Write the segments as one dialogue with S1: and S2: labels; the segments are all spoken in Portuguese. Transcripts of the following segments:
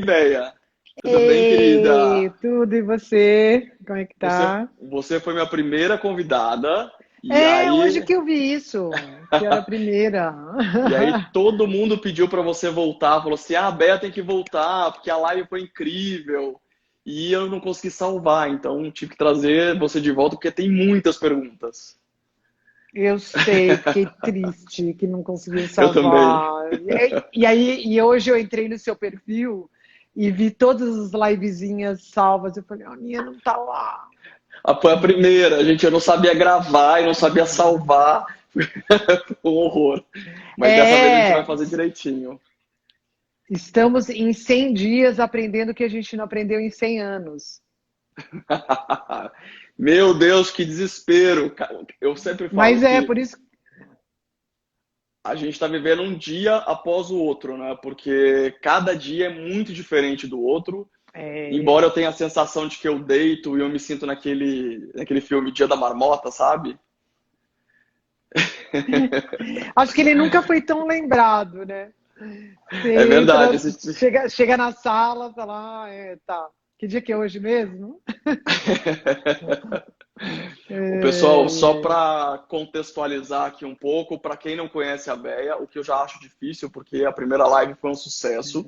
S1: Ideia. Tudo bem,
S2: Ei,
S1: querida?
S2: tudo e você? Como é que
S1: Você,
S2: tá?
S1: você foi minha primeira convidada, e
S2: É, hoje
S1: aí,
S2: que eu vi isso, que era a primeira.
S1: e aí todo mundo pediu para você voltar, falou assim: ah, a Bea tem que voltar, porque a live foi incrível. E eu não consegui salvar, então tive que trazer você de volta, porque tem muitas perguntas.
S2: Eu sei, fiquei triste que não conseguiu
S1: Eu também.
S2: salvar. E hoje eu entrei no seu perfil e vi todas as livezinhas salvas. Eu falei, a minha não tá lá.
S1: Foi a primeira, gente, eu não sabia gravar e não sabia salvar. Foi um horror. Mas dessa vez a gente vai
S2: É,
S1: fazer direitinho.
S2: estamos em 100 dias aprendendo o que a gente não aprendeu em 100 anos.
S1: Meu Deus, que desespero. Eu sempre falo
S2: Mas é,
S1: que
S2: por isso.
S1: a gente está vivendo um dia após o outro, né? Porque cada dia é muito diferente do outro.
S2: É,
S1: Embora eu tenha a sensação de que eu deito e eu me sinto naquele filme Dia da Marmota, sabe?
S2: acho que ele nunca foi tão lembrado, né?
S1: É
S2: Você
S1: verdade.
S2: entra, chega na sala, fala, tá. Que dia que é hoje mesmo?
S1: O pessoal, só
S2: É,
S1: para contextualizar aqui um pouco, para quem não conhece a Beia, o que eu já acho difícil, porque a primeira live foi um sucesso.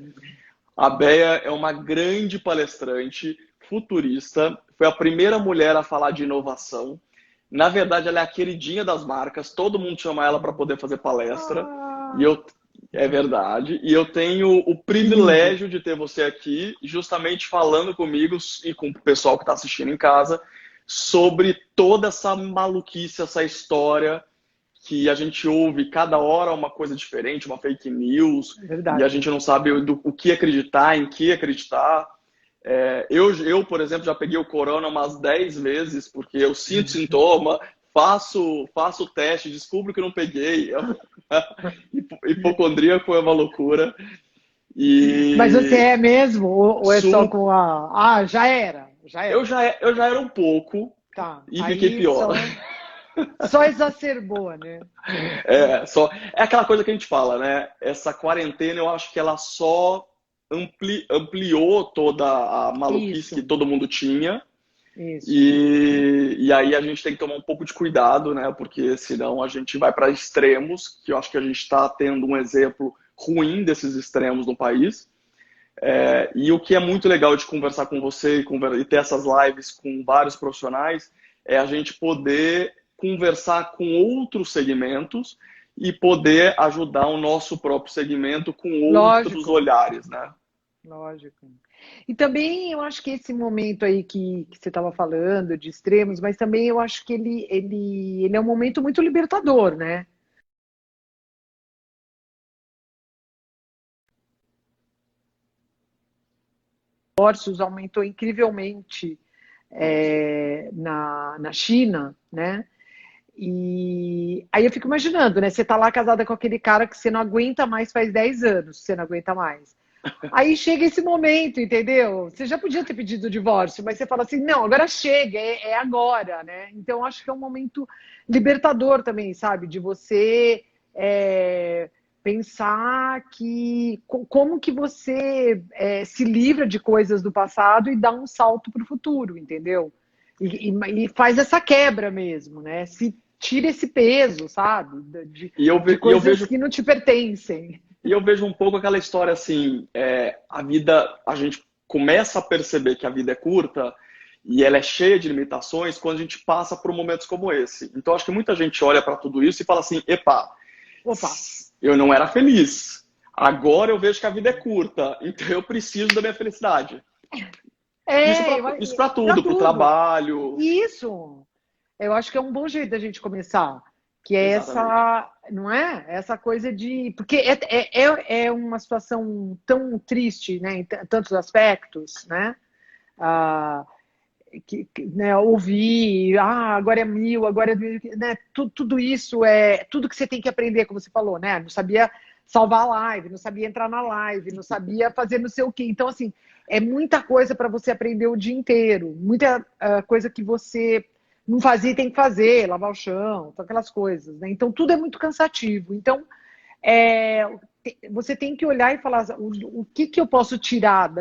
S1: A Bea é uma grande palestrante, futurista, foi a primeira mulher a falar de inovação. Na verdade, ela é a queridinha das marcas, todo mundo chama ela para poder fazer palestra. E
S2: ah,
S1: eu É verdade. E eu tenho o
S2: que lindo.
S1: privilégio de ter você aqui, justamente falando comigo e com o pessoal que está assistindo em casa, sobre toda essa maluquice, essa história que a gente ouve cada hora uma coisa diferente, uma fake news,
S2: É
S1: e a
S2: verdade.
S1: gente não sabe o que acreditar, em que acreditar. Eu, por exemplo, já peguei o corona umas 10 vezes, porque eu sinto sintoma, faço o teste, descubro que não peguei. Hipocondríaco é uma loucura.
S2: Mas você
S1: E
S2: é mesmo? Ou é só
S1: su,
S2: com a. Ah, já era. Já era.
S1: eu já era um pouco
S2: Tá.
S1: e fiquei
S2: Aí
S1: pior.
S2: só exacerbou, né?
S1: É aquela coisa que a gente fala, né? Essa quarentena eu acho que ela só ampliou toda a maluquice que
S2: Isso,
S1: todo mundo tinha.
S2: isso.
S1: E aí a gente tem que tomar um pouco de cuidado, né? Porque senão a gente vai para extremos, que eu acho que a gente está tendo um exemplo ruim desses extremos no país. E o que é muito legal de conversar com você e ter essas lives com vários profissionais é a gente poder conversar com outros segmentos e poder ajudar o nosso próprio segmento com outros
S2: Lógico,
S1: olhares, né?
S2: lógico. E também eu acho que esse momento aí que você estava falando de extremos, mas também eu acho que ele é um momento muito libertador, né? O divórcios aumentou incrivelmente na China, né? E aí eu fico imaginando, né? Você tá lá casada com aquele cara que você não aguenta mais faz 10 anos, você não aguenta mais. Aí chega esse momento, entendeu? Você já podia ter pedido o divórcio, mas você fala assim, não, agora chega, é agora, né? Então acho que é um momento libertador também, sabe? De você pensar que como que você se livra de coisas do passado e dá um salto para o futuro, entendeu? E faz essa quebra mesmo, né? Se tira esse peso, sabe? De
S1: E eu
S2: coisas
S1: vejo
S2: que não te pertencem.
S1: E eu vejo um pouco aquela história assim, a vida, a gente começa a perceber que a vida é curta e ela é cheia de limitações quando a gente passa por momentos como esse. Então acho que muita gente olha para tudo isso e fala assim, epa,
S2: Opa,
S1: eu não era feliz. Agora eu vejo que a vida é curta, então eu preciso da minha felicidade. Isso para
S2: para
S1: tudo, para o
S2: tudo.
S1: trabalho.
S2: Isso, eu acho que é um bom jeito da gente começar, que é
S1: Exatamente.
S2: essa, não é? Essa coisa de, porque é uma situação tão triste, né, em tantos aspectos, né? Ah, né, ouvir, agora é mil, agora é mil, né? Tudo isso é tudo que você tem que aprender, como você falou, né? Não sabia salvar a live, não sabia entrar na live, não sabia fazer não sei o quê. Então, assim, é muita coisa para você aprender o dia inteiro, muita coisa que você não fazia e tem que fazer, lavar o chão, aquelas coisas, né? Então, tudo é muito cansativo. Então, é, você tem que olhar e falar o que, que eu posso tirar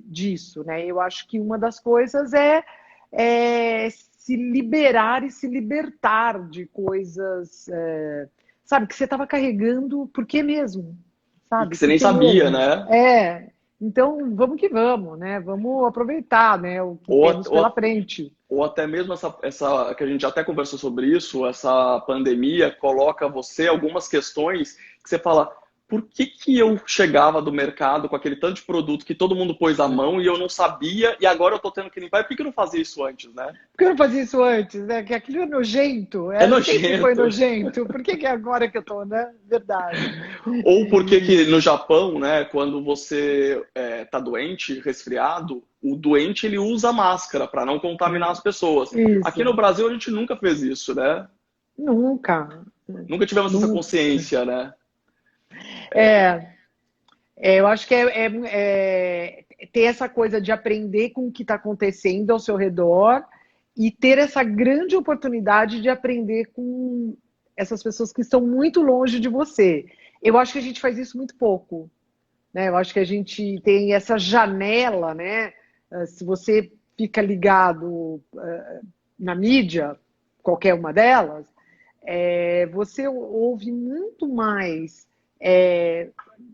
S2: disso, né? Eu acho que uma das coisas é se liberar e se libertar de coisas, sabe, que você estava carregando, por que mesmo?
S1: E
S2: Sabe?
S1: que você
S2: Por
S1: nem
S2: que
S1: sabia,
S2: mesmo?
S1: né?
S2: Então vamos que vamos, né? Vamos aproveitar, né, o que
S1: Ou,
S2: temos pela frente.
S1: ou até mesmo essa que a gente até conversou sobre isso, essa pandemia coloca você algumas questões que você fala, por que que eu chegava do mercado com aquele tanto de produto que todo mundo pôs a mão e eu não sabia e agora eu tô tendo que limpar? E por que que eu não fazia isso antes, né?
S2: Por que eu não fazia isso antes, né? Que aquilo é nojento,
S1: É
S2: sempre foi
S1: nojento.
S2: nojento. Por que que é agora que eu tô, né? Verdade.
S1: Ou por que que no Japão, né, quando você tá doente, resfriado, o doente ele usa máscara para não contaminar as pessoas. Aqui no
S2: Isso.
S1: Brasil a gente nunca fez isso, né?
S2: Nunca.
S1: Nunca tivemos essa
S2: Nunca.
S1: consciência, né?
S2: É, eu acho que ter essa coisa de aprender com o que está acontecendo ao seu redor e ter essa grande oportunidade de aprender com essas pessoas que estão muito longe de você. Eu acho que a gente faz isso muito pouco, né? Eu acho que a gente tem essa janela, né? Se você fica ligado na mídia, qualquer uma delas, você ouve muito mais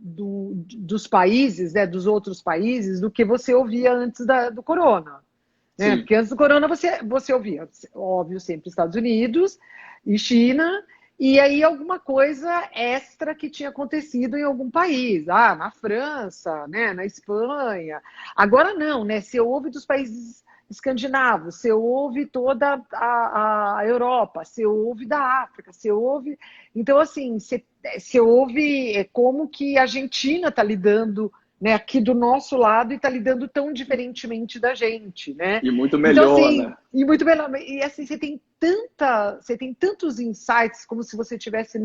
S2: dos países, né, dos outros países, do que você ouvia antes do corona. Né?
S1: Sim.
S2: Porque antes do corona você ouvia, óbvio, sempre Estados Unidos e China, e aí alguma coisa extra que tinha acontecido em algum país, na França, né, na Espanha. Agora não, né? Você ouve dos países escandinavos, você ouve toda a Europa, você ouve da África, você ouve. Então, assim, você ouve como que a Argentina está lidando, né, aqui do nosso lado e está lidando tão diferentemente da gente, né?
S1: E muito
S2: Então,
S1: melhor,
S2: assim,
S1: né?
S2: e muito melhor. E assim, você tem tantos insights como se você estivesse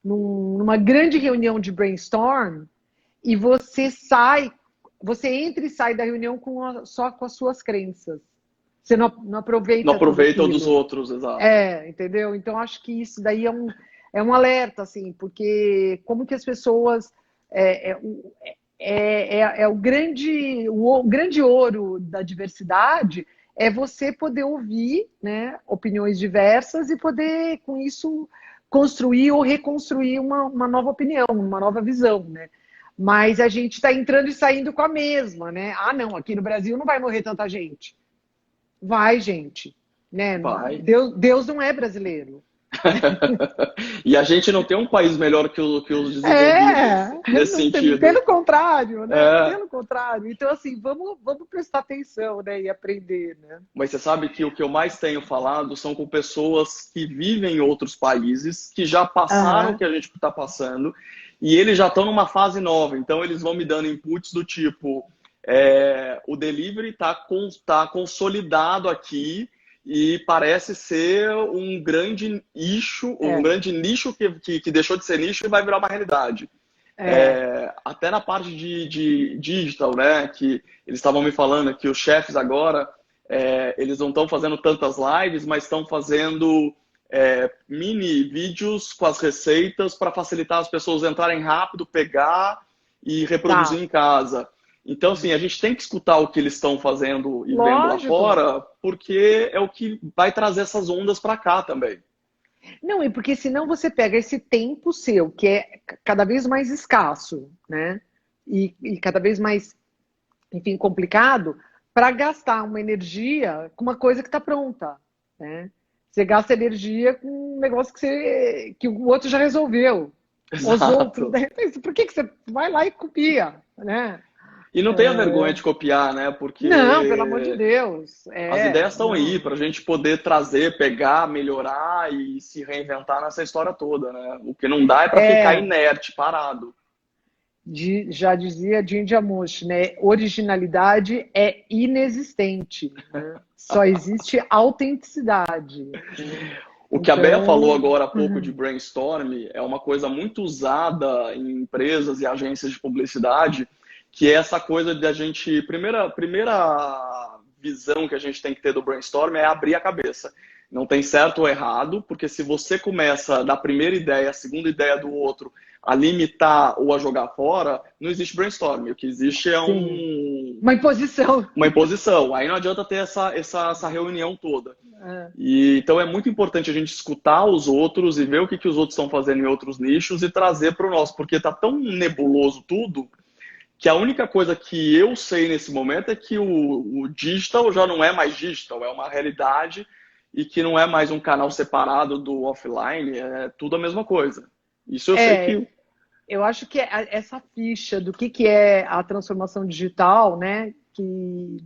S2: numa grande reunião de brainstorm e você entra e sai da reunião só com as suas crenças. Você não
S1: Não
S2: aproveita tudo
S1: aproveita o dos
S2: aquilo.
S1: outros, exato.
S2: Entendeu? Então, acho que isso daí é um alerta, assim, porque como que as pessoas. O grande ouro da diversidade é você poder ouvir, né, opiniões diversas e poder, com isso, construir ou reconstruir uma nova opinião, uma nova visão, né? Mas a gente está entrando e saindo com a mesma, né? Não, aqui no Brasil não vai morrer tanta gente. Vai, gente. Né?
S1: Vai.
S2: Deus não é brasileiro.
S1: E a gente não tem um país melhor que os desenvolvidos nesse sentido.
S2: Pelo contrário, né?
S1: É,
S2: Pelo contrário. Então, assim, vamos prestar atenção, né? E aprender, né?
S1: mas você sabe que o que eu mais tenho falado são com pessoas que vivem em outros países, que já passaram o
S2: Aham.
S1: que a gente está passando, e eles já estão numa fase nova. Então, eles vão me dando inputs do tipo: o delivery tá consolidado aqui e parece ser um grande nicho,
S2: É,
S1: que deixou de ser nicho e vai virar uma realidade.
S2: é,
S1: Até na parte de digital, né? Que eles estavam me falando que os chefes agora, eles não estão fazendo tantas lives, mas estão fazendo mini vídeos com as receitas para facilitar as pessoas entrarem rápido, pegar e reproduzir
S2: tá.
S1: em casa. Então, assim, a gente tem que escutar o que eles estão fazendo e vendo lá
S2: Lógico.
S1: fora, porque é o que vai trazer essas ondas para cá também.
S2: Não, e porque senão você pega esse tempo seu, que é cada vez mais escasso, né? E cada vez mais, enfim, complicado, para gastar uma energia com uma coisa que está pronta, né? Você gasta energia com um negócio que o outro já resolveu. Os outros,
S1: Exato.
S2: de repente, por que você vai lá e copia, né?
S1: E não tenha vergonha de copiar, né?
S2: Não, pelo amor de
S1: Porque
S2: Deus.
S1: as ideias estão aí
S2: Não.
S1: para a gente poder trazer, pegar, melhorar e se reinventar nessa história toda, né? O que não dá é para ficar
S2: É,
S1: inerte, parado.
S2: já dizia Jim Jarmusch, né? Originalidade é inexistente, né? Só existe autenticidade.
S1: O que a Bea falou
S2: Então,
S1: agora há pouco de brainstorm é uma coisa muito usada em empresas e agências de publicidade, que é essa coisa de a gente. Primeira visão que a gente tem que ter do brainstorm é abrir a cabeça. Não tem certo ou errado, porque se você começa da primeira ideia, a segunda ideia do outro, a limitar ou a jogar fora, não existe brainstorming. O que existe é
S2: uma imposição.
S1: Uma imposição. Aí não adianta ter essa reunião toda. Então é muito importante a gente escutar os outros e ver o que os outros estão fazendo em outros nichos e trazer para o nosso, porque tá tão nebuloso tudo que a única coisa que eu sei nesse momento é que o digital já não é mais digital, é uma realidade e que não é mais um canal separado do offline, é tudo a mesma coisa. Isso eu sei que...
S2: Eu acho que essa ficha do que é a transformação digital, né, que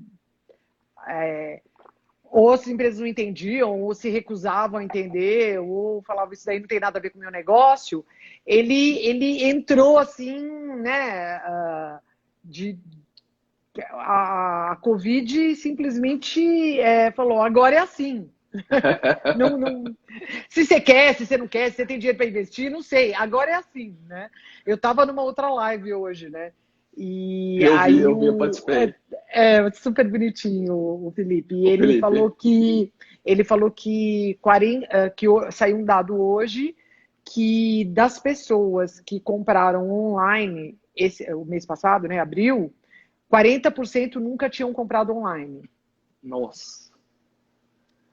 S2: ou as empresas não entendiam, ou se recusavam a entender, ou falavam isso daí não tem nada a ver com o meu negócio, ele entrou assim, né, a Covid simplesmente falou, agora é assim. Se você quer, se você não quer, se você tem dinheiro para investir, não sei. Agora é assim, né? Eu estava numa outra live hoje, né? E
S1: eu vi, eu participei.
S2: Super bonitinho o Felipe. E ele falou que saiu um dado hoje que das pessoas que compraram online o mês passado, né, abril, 40% nunca tinham comprado online.
S1: Nossa.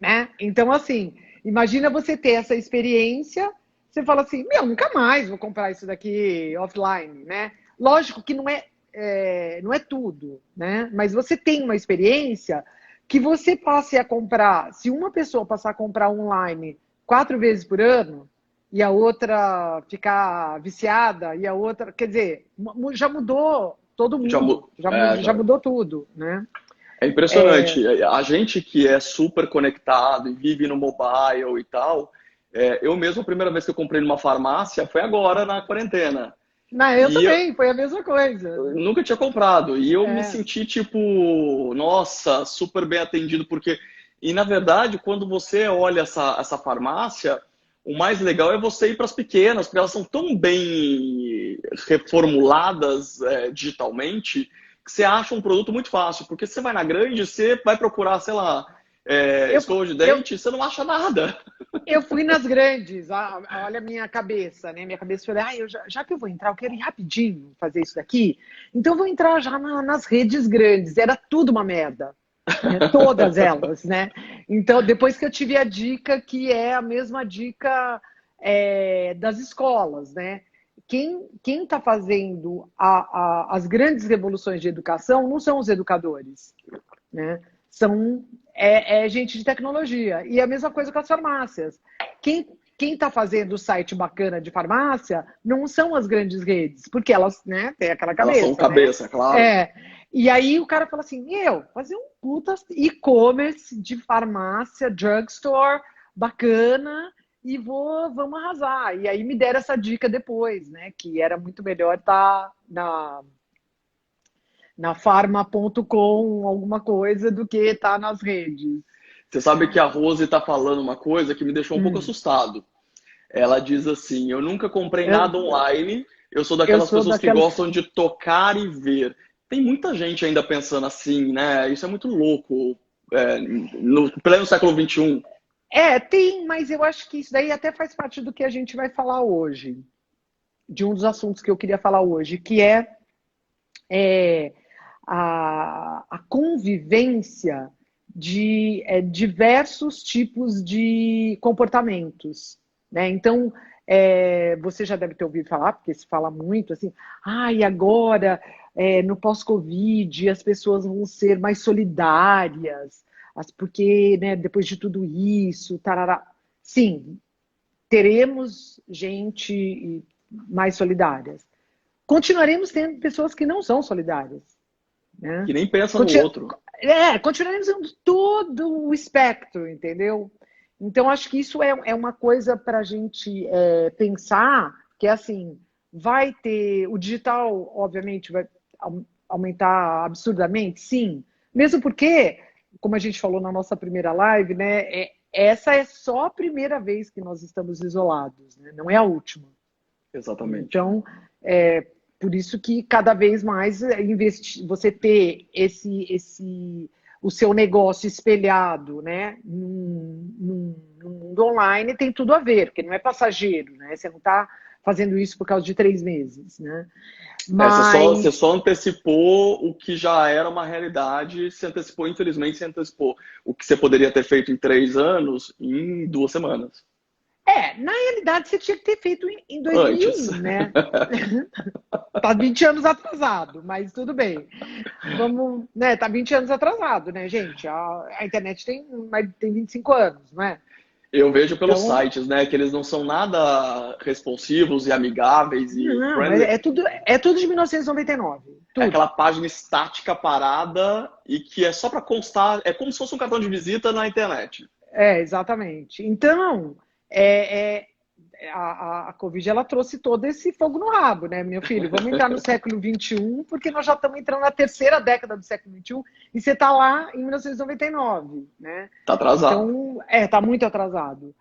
S2: Né? Então, assim, imagina você ter essa experiência, você fala assim, nunca mais vou comprar isso daqui offline, né? Lógico que não é tudo, né? Mas você tem uma experiência que você passe a comprar, se uma pessoa passar a comprar online 4 vezes por ano, e a outra ficar viciada, e a outra, quer dizer, já mudou todo mundo, já mudou tudo, né?
S1: É impressionante. A gente que é super conectado e vive no mobile e tal, eu mesmo, a primeira vez que eu comprei numa farmácia foi agora, na quarentena.
S2: Eu também, foi a mesma coisa.
S1: Eu nunca tinha comprado. E eu me senti, tipo, nossa, super bem atendido, porque... E, na verdade, quando você olha essa farmácia, o mais legal é você ir para as pequenas, porque elas são tão bem reformuladas digitalmente, que você acha um produto muito fácil. Porque se você vai na grande, você vai procurar, sei lá, escova de dente, você não acha nada.
S2: Eu fui nas grandes, olha a minha cabeça, né? Minha cabeça foi, já que eu vou entrar, eu quero ir rapidinho fazer isso daqui, então eu vou entrar já nas redes grandes. Era tudo uma merda, né? Todas elas, né? Então, depois que eu tive a dica, que é a mesma dica das escolas, né? Quem está fazendo as grandes revoluções de educação não são os educadores, né? São gente de tecnologia. E a mesma coisa com as farmácias. Quem está fazendo o site bacana de farmácia não são as grandes redes, porque elas, né, têm aquela cabeça.
S1: Elas são cabeça, né? Claro.
S2: E aí o cara fala assim, fazer um puta e-commerce de farmácia, drugstore, bacana, e vamos arrasar. E aí me deram essa dica depois, né, que era muito melhor estar na farma.com, alguma coisa, do que estar nas redes.
S1: Você sabe que a Rose está falando uma coisa que me deixou um pouco assustado. Ela diz assim, eu nunca comprei nada online, eu sou daquelas pessoas que gostam de tocar e ver. Tem muita gente ainda pensando assim, né? Isso é muito louco, no pleno século XXI.
S2: Tem, mas eu acho que isso daí até faz parte do que a gente vai falar hoje. De um dos assuntos que eu queria falar hoje, que é a convivência de diversos tipos de comportamentos, né? Então, você já deve ter ouvido falar, porque se fala muito assim, e agora, no pós-Covid, as pessoas vão ser mais solidárias, porque, né, depois de tudo isso, tarará. Sim, teremos gente mais solidárias. Continuaremos tendo pessoas que não são solidárias, né?
S1: Que nem pensam no outro.
S2: Continuaremos tendo todo o espectro, entendeu? Então, acho que isso é uma coisa para a gente pensar, que é assim, vai ter... O digital, obviamente, vai aumentar absurdamente, sim. Mesmo porque, como a gente falou na nossa primeira live, né, essa é só a primeira vez que nós estamos isolados, né? Não é a última.
S1: Exatamente.
S2: Então, por isso que cada vez mais você ter o seu negócio espelhado, né, no mundo online tem tudo a ver, porque não é passageiro, né? Você não está fazendo isso por causa de 3 meses, né?
S1: Você só antecipou o que já era uma realidade, se antecipou, infelizmente, se antecipou o que você poderia ter feito em 3 anos em 2 semanas.
S2: Na realidade, você tinha que ter feito em
S1: Antes.
S2: 2001, né? Tá 20 anos atrasado, mas tudo bem. Vamos, né? Tá 20 anos atrasado, né, gente? A internet tem 25 anos, não é?
S1: Eu vejo pelos
S2: Então,
S1: sites, né, que eles não são nada responsivos e amigáveis e
S2: não,
S1: friendly.
S2: é tudo de 1999.
S1: É
S2: Tudo.
S1: aquela página estática parada e que é só para constar, é como se fosse um cartão de visita na internet.
S2: Exatamente. Então, é, é, a Covid ela trouxe todo esse fogo no rabo, né, meu filho? Vamos entrar no século XXI, porque nós já estamos entrando na terceira década do século XXI e você está lá em 1999, né?
S1: Tá atrasado.
S2: Então, tá muito atrasado.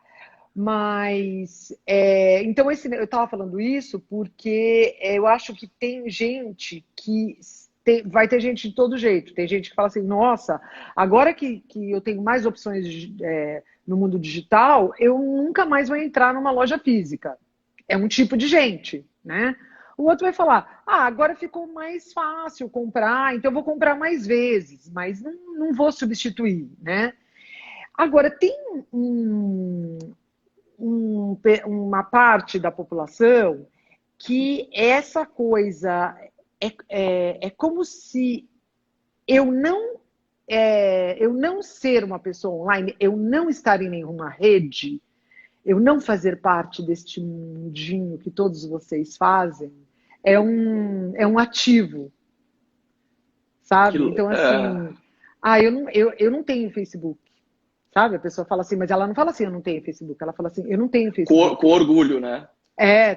S2: Mas, então, eu estava falando isso porque eu acho que tem gente que vai ter gente de todo jeito. Tem gente que fala assim, nossa, agora que eu tenho mais opções no mundo digital, eu nunca mais vou entrar numa loja física. É um tipo de gente, né? O outro vai falar, agora ficou mais fácil comprar, então eu vou comprar mais vezes, mas não vou substituir, né? Agora, tem uma parte da população que essa coisa é como se eu não ser uma pessoa online, eu não estar em nenhuma rede, eu não fazer parte deste mundinho que todos vocês fazem, é um ativo, sabe? Então, assim, eu não tenho Facebook. Sabe? A pessoa fala assim, mas ela não fala assim, eu não tenho Facebook. Ela fala assim, eu não tenho Facebook.
S1: Com orgulho, né?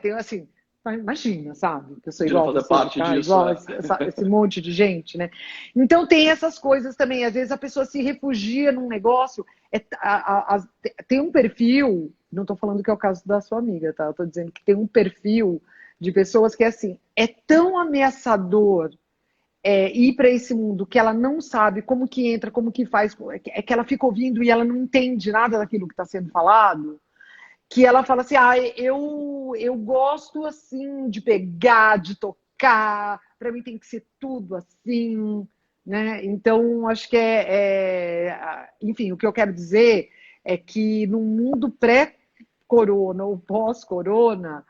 S2: Tenho assim, imagina, sabe? Que eu sou
S1: De não
S2: igual a
S1: fazer
S2: você,
S1: parte
S2: tá?
S1: disso.
S2: Igual esse monte de gente, né? Então tem essas coisas também. Às vezes a pessoa se refugia num negócio. Tem um perfil, não estou falando que é o caso da sua amiga, tá? Eu tô dizendo que tem um perfil de pessoas que, assim, é tão ameaçador ir para esse mundo que ela não sabe como que entra, como que faz, é que ela fica ouvindo e ela não entende nada daquilo que está sendo falado, que ela fala assim, eu gosto assim de pegar, de tocar, para mim tem que ser tudo assim, né? Então, acho que enfim, o que eu quero dizer é que no mundo pré-corona ou pós-corona,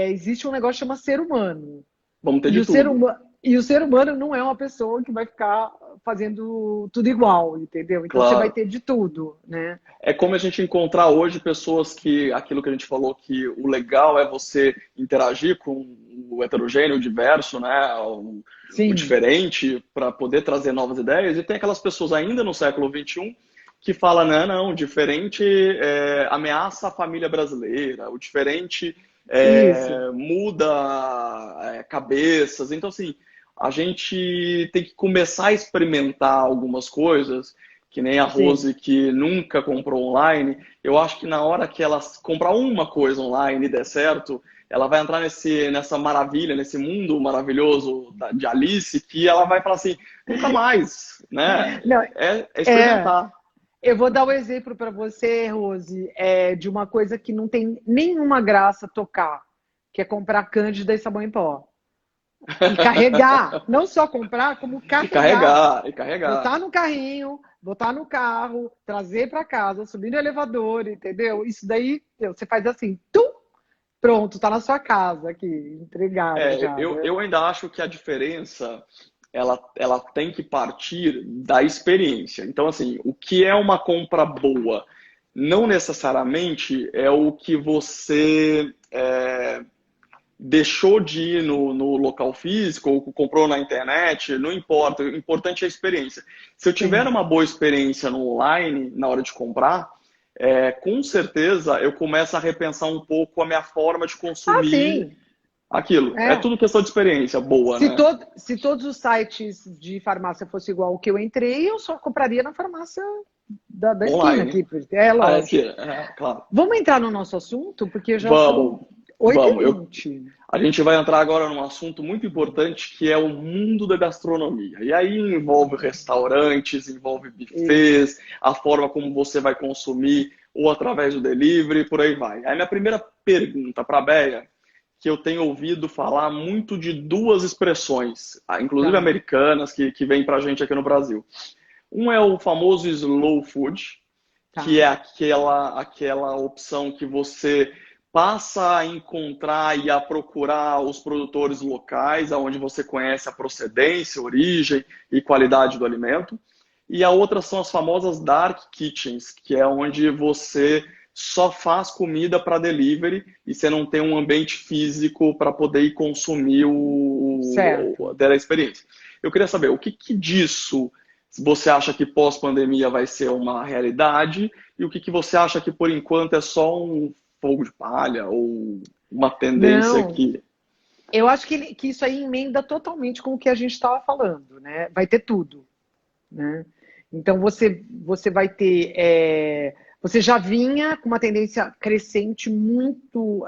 S2: existe um negócio que chama ser humano.
S1: Vamos ter
S2: E
S1: de tudo.
S2: e o ser humano não é uma pessoa que vai ficar fazendo tudo igual, entendeu? Então você vai
S1: Claro.
S2: ter de tudo, né?
S1: É como a gente encontrar hoje pessoas que, aquilo que a gente falou, que o legal é você interagir com o heterogêneo, o diverso, né? O
S2: Sim,
S1: diferente, para poder trazer novas ideias. E tem aquelas pessoas ainda no século XXI que falam, não, o diferente ameaça a família brasileira, o diferente
S2: isso.
S1: muda cabeças. Então, assim, a gente tem que começar a experimentar algumas coisas, que nem a
S2: Sim.
S1: Rose que nunca comprou online. Eu acho que na hora que ela comprar uma coisa online e der certo, ela vai entrar nessa maravilha, nesse mundo maravilhoso de Alice, que ela vai falar assim, nunca mais, né?
S2: Não,
S1: É
S2: é,
S1: experimentar.
S2: eu vou dar um exemplo para você, Rose, de uma coisa que não tem nenhuma graça tocar, que é comprar Cândida e sabão em pó. E carregar, não só comprar, como
S1: E
S2: carregar.
S1: carregar, e carregar.
S2: Botar no carrinho, botar no carro, trazer para casa, subir no elevador, entendeu? Isso daí, você faz assim, tum, pronto, tá na sua casa aqui, entregado já, né?
S1: Eu ainda acho que a diferença ela tem que partir da experiência. Então, assim, o que é uma compra boa? Não necessariamente é o que você deixou de ir no local físico ou comprou na internet, não importa. O importante é a experiência. Se eu tiver
S2: Sim.
S1: uma boa experiência no online na hora de comprar, com certeza eu começo a repensar um pouco a minha forma de consumir
S2: Sim.
S1: aquilo. É
S2: É.
S1: tudo questão de experiência boa, né?
S2: Se todos os sites de farmácia fossem igual ao que eu entrei, eu só compraria na farmácia da esquina
S1: Online.
S2: aqui. É
S1: Aqui,
S2: lógico.
S1: claro.
S2: Vamos entrar no nosso assunto, porque já
S1: Vamos,
S2: são 8 e
S1: vamos.
S2: 20.
S1: A gente vai entrar agora num assunto muito importante que é o mundo da gastronomia. E aí envolve restaurantes, envolve buffets, a forma como você vai consumir, ou através do delivery, por aí vai. Aí minha primeira pergunta para a Béia que eu tenho ouvido falar muito de duas expressões, inclusive
S2: Tá,
S1: americanas, que vêm para a gente aqui no Brasil. Um é o famoso slow food, que
S2: tá.
S1: é aquela opção que você passa a encontrar e a procurar os produtores locais, aonde você conhece a procedência, origem e qualidade do alimento. E a outra são as famosas dark kitchens, que é onde você só faz comida para delivery e você não tem um ambiente físico para poder ir consumir
S2: Certo.
S1: a experiência. Eu queria saber, o que disso você acha que pós-pandemia vai ser uma realidade e o que você acha que por enquanto é só um fogo de palha ou uma tendência
S2: Não,
S1: que...
S2: eu acho que isso aí emenda totalmente com o que a gente estava falando, né? Vai ter tudo, né? Então você vai ter, você já vinha com uma tendência crescente muito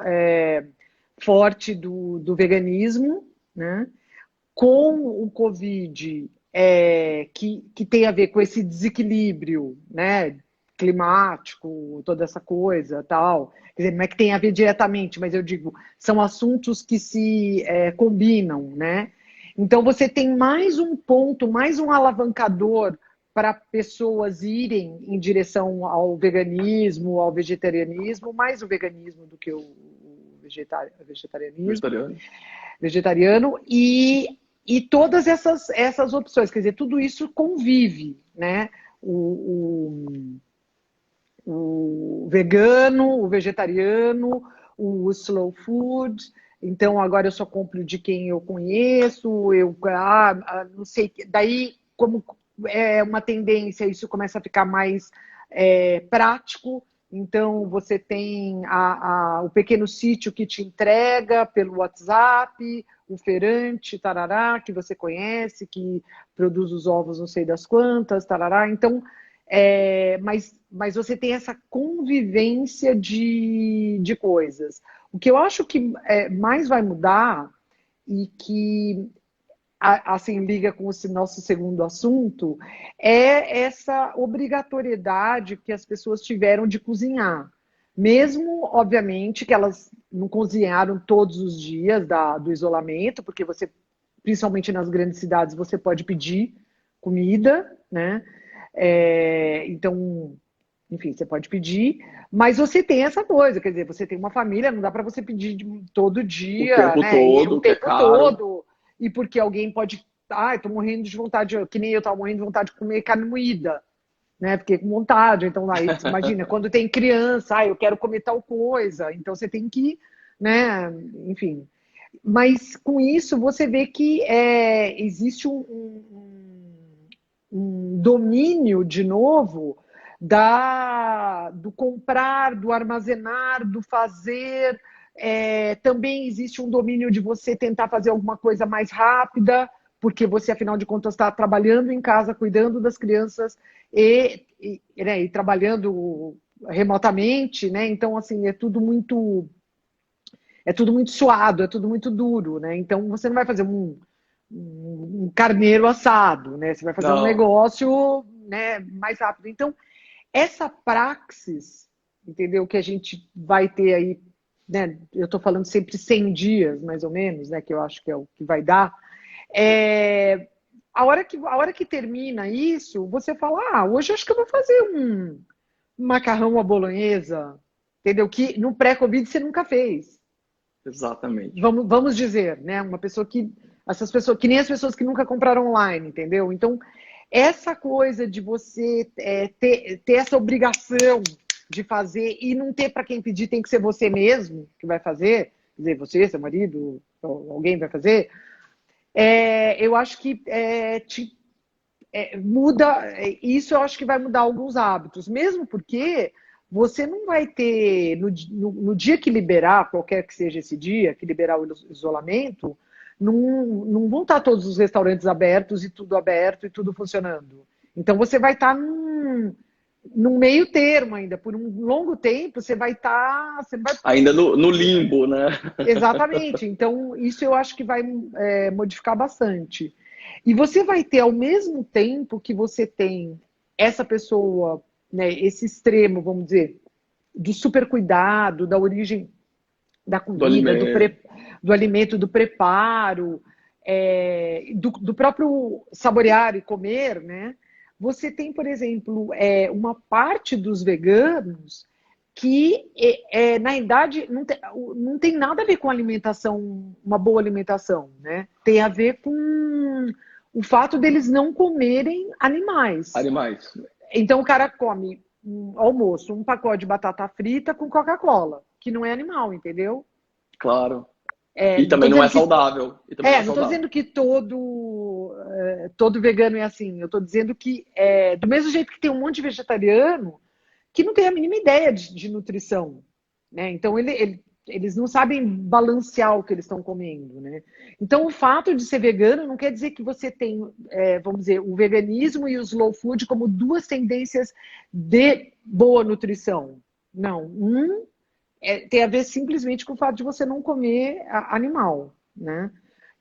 S2: forte do veganismo, né? Com o Covid, que tem a ver com esse desequilíbrio, né? Climático, toda essa coisa, tal. Quer dizer, não é que tem a ver diretamente, mas eu digo, são assuntos que se combinam, né? Então você tem mais um ponto, mais um alavancador para pessoas irem em direção ao veganismo, ao vegetarianismo, mais o veganismo do que o vegetarianismo,
S1: Vegetariano.
S2: vegetariano, e todas essas opções, quer dizer, tudo isso convive, né? O vegano, o vegetariano, o slow food. Então, agora eu só compro de quem eu conheço, não sei. Daí, como é uma tendência, isso começa a ficar mais prático. Então, você tem o pequeno sítio que te entrega pelo WhatsApp, o feirante, tarará, que você conhece, que produz os ovos não sei das quantas, tarará. Então, mas você tem essa convivência de coisas. O que eu acho que mais vai mudar e que assim liga com o nosso segundo assunto é essa obrigatoriedade que as pessoas tiveram de cozinhar. Mesmo, obviamente, que elas não cozinharam todos os dias do isolamento, porque você, principalmente nas grandes cidades, você pode pedir comida, né? Então, enfim, você pode pedir, mas você tem essa coisa, quer dizer, você tem uma família, não dá para você pedir todo
S1: O
S2: dia,
S1: tempo
S2: né? E o
S1: todo, que é
S2: tempo
S1: caro.
S2: todo, e porque alguém pode, tô morrendo de vontade, que nem eu tava morrendo de vontade de comer carne moída, né? Fiquei com vontade, então aí, imagina, quando tem criança, eu quero comer tal coisa, então você tem que, né? Enfim, mas com isso você vê que existe um domínio de novo do comprar, do armazenar, do fazer. Também existe um domínio de você tentar fazer alguma coisa mais rápida, porque você, afinal de contas, está trabalhando em casa, cuidando das crianças né, e trabalhando remotamente, né? Então, assim, é tudo muito suado, é tudo muito duro, né? Então você não vai fazer um carneiro assado, né? Você vai fazer um
S1: Não,
S2: negócio, né, mais rápido. Então, essa praxis, entendeu? Que a gente vai ter aí, né? Eu estou falando sempre 100 dias, mais ou menos, né? Que eu acho que é o que vai dar. É, a hora que termina isso, você fala, hoje eu acho que eu vou fazer um macarrão à bolonhesa, entendeu? Que no pré-Covid você nunca fez.
S1: exatamente.
S2: Vamos dizer, né? Essas pessoas, que nem as pessoas que nunca compraram online, entendeu? Então, essa coisa de você ter essa obrigação de fazer e não ter para quem pedir, tem que ser você mesmo que vai fazer, quer dizer, você, seu marido, alguém vai fazer, eu acho que muda, isso eu acho que vai mudar alguns hábitos, mesmo porque você não vai ter, no dia que liberar, qualquer que seja esse dia, que liberar o isolamento, não vão estar todos os restaurantes abertos e tudo aberto e tudo funcionando. Então você vai estar num meio termo ainda, por um longo tempo você vai estar, você vai.
S1: Ainda no limbo, né?
S2: Exatamente. Então, isso eu acho que vai modificar bastante. E você vai ter, ao mesmo tempo que você tem essa pessoa, né, esse extremo, vamos dizer, do super cuidado, da origem da
S1: Do
S2: comida,
S1: alimento.
S2: do alimento, do preparo, do próprio saborear e comer, né? Você tem, por exemplo, uma parte dos veganos que, na verdade, não tem nada a ver com alimentação, uma boa alimentação, né? Tem a ver com o fato deles não comerem animais.
S1: Animais.
S2: Então, o cara come um almoço, um pacote de batata frita com Coca-Cola, que não é animal, entendeu?
S1: Claro. E também não é saudável.
S2: Não estou dizendo que todo vegano é assim. Eu estou dizendo que, do mesmo jeito que tem um monte de vegetariano que não tem a mínima ideia de nutrição, né? Então, eles não sabem balancear o que eles estão comendo, né? Então, o fato de ser vegano não quer dizer que você tem, vamos dizer, o veganismo e o slow food como duas tendências de boa nutrição. Não. Tem a ver simplesmente com o fato de você não comer animal, né?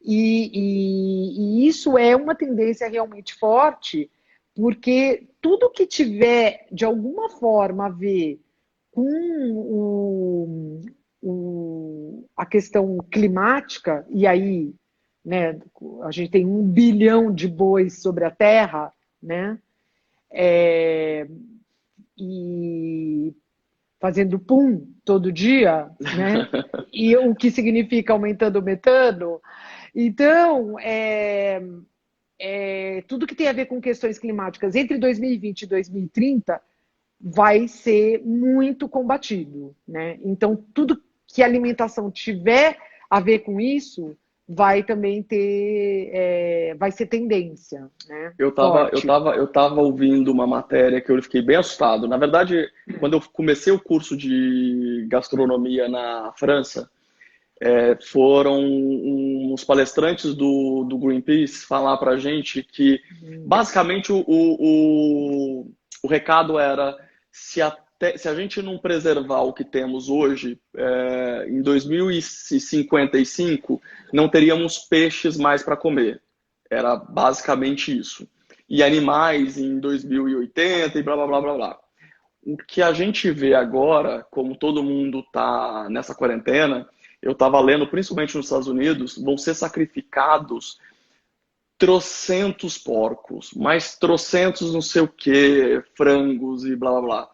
S2: E isso é uma tendência realmente forte, porque tudo que tiver, de alguma forma, a ver com a questão climática, e aí, né, a gente tem 1 bilhão de bois sobre a Terra, né? E fazendo pum todo dia, né? E o que significa aumentando o metano. Então, tudo que tem a ver com questões climáticas entre 2020 e 2030 vai ser muito combatido, né? Então, tudo que a alimentação tiver a ver com isso vai também vai ser tendência, né?
S1: Eu tava ouvindo uma matéria que eu fiquei bem assustado. Na verdade, quando eu comecei o curso de gastronomia na França, foram uns palestrantes do Greenpeace falar pra gente que, basicamente, o recado era: se a gente não preservar o que temos hoje, em 2055, não teríamos peixes mais para comer. Era basicamente isso. E animais em 2080 e blá, blá, blá, blá, blá. O que a gente vê agora, como todo mundo está nessa quarentena, eu estava lendo, principalmente nos Estados Unidos, vão ser sacrificados trocentos porcos, mais trocentos não sei o que, frangos e blá, blá, blá.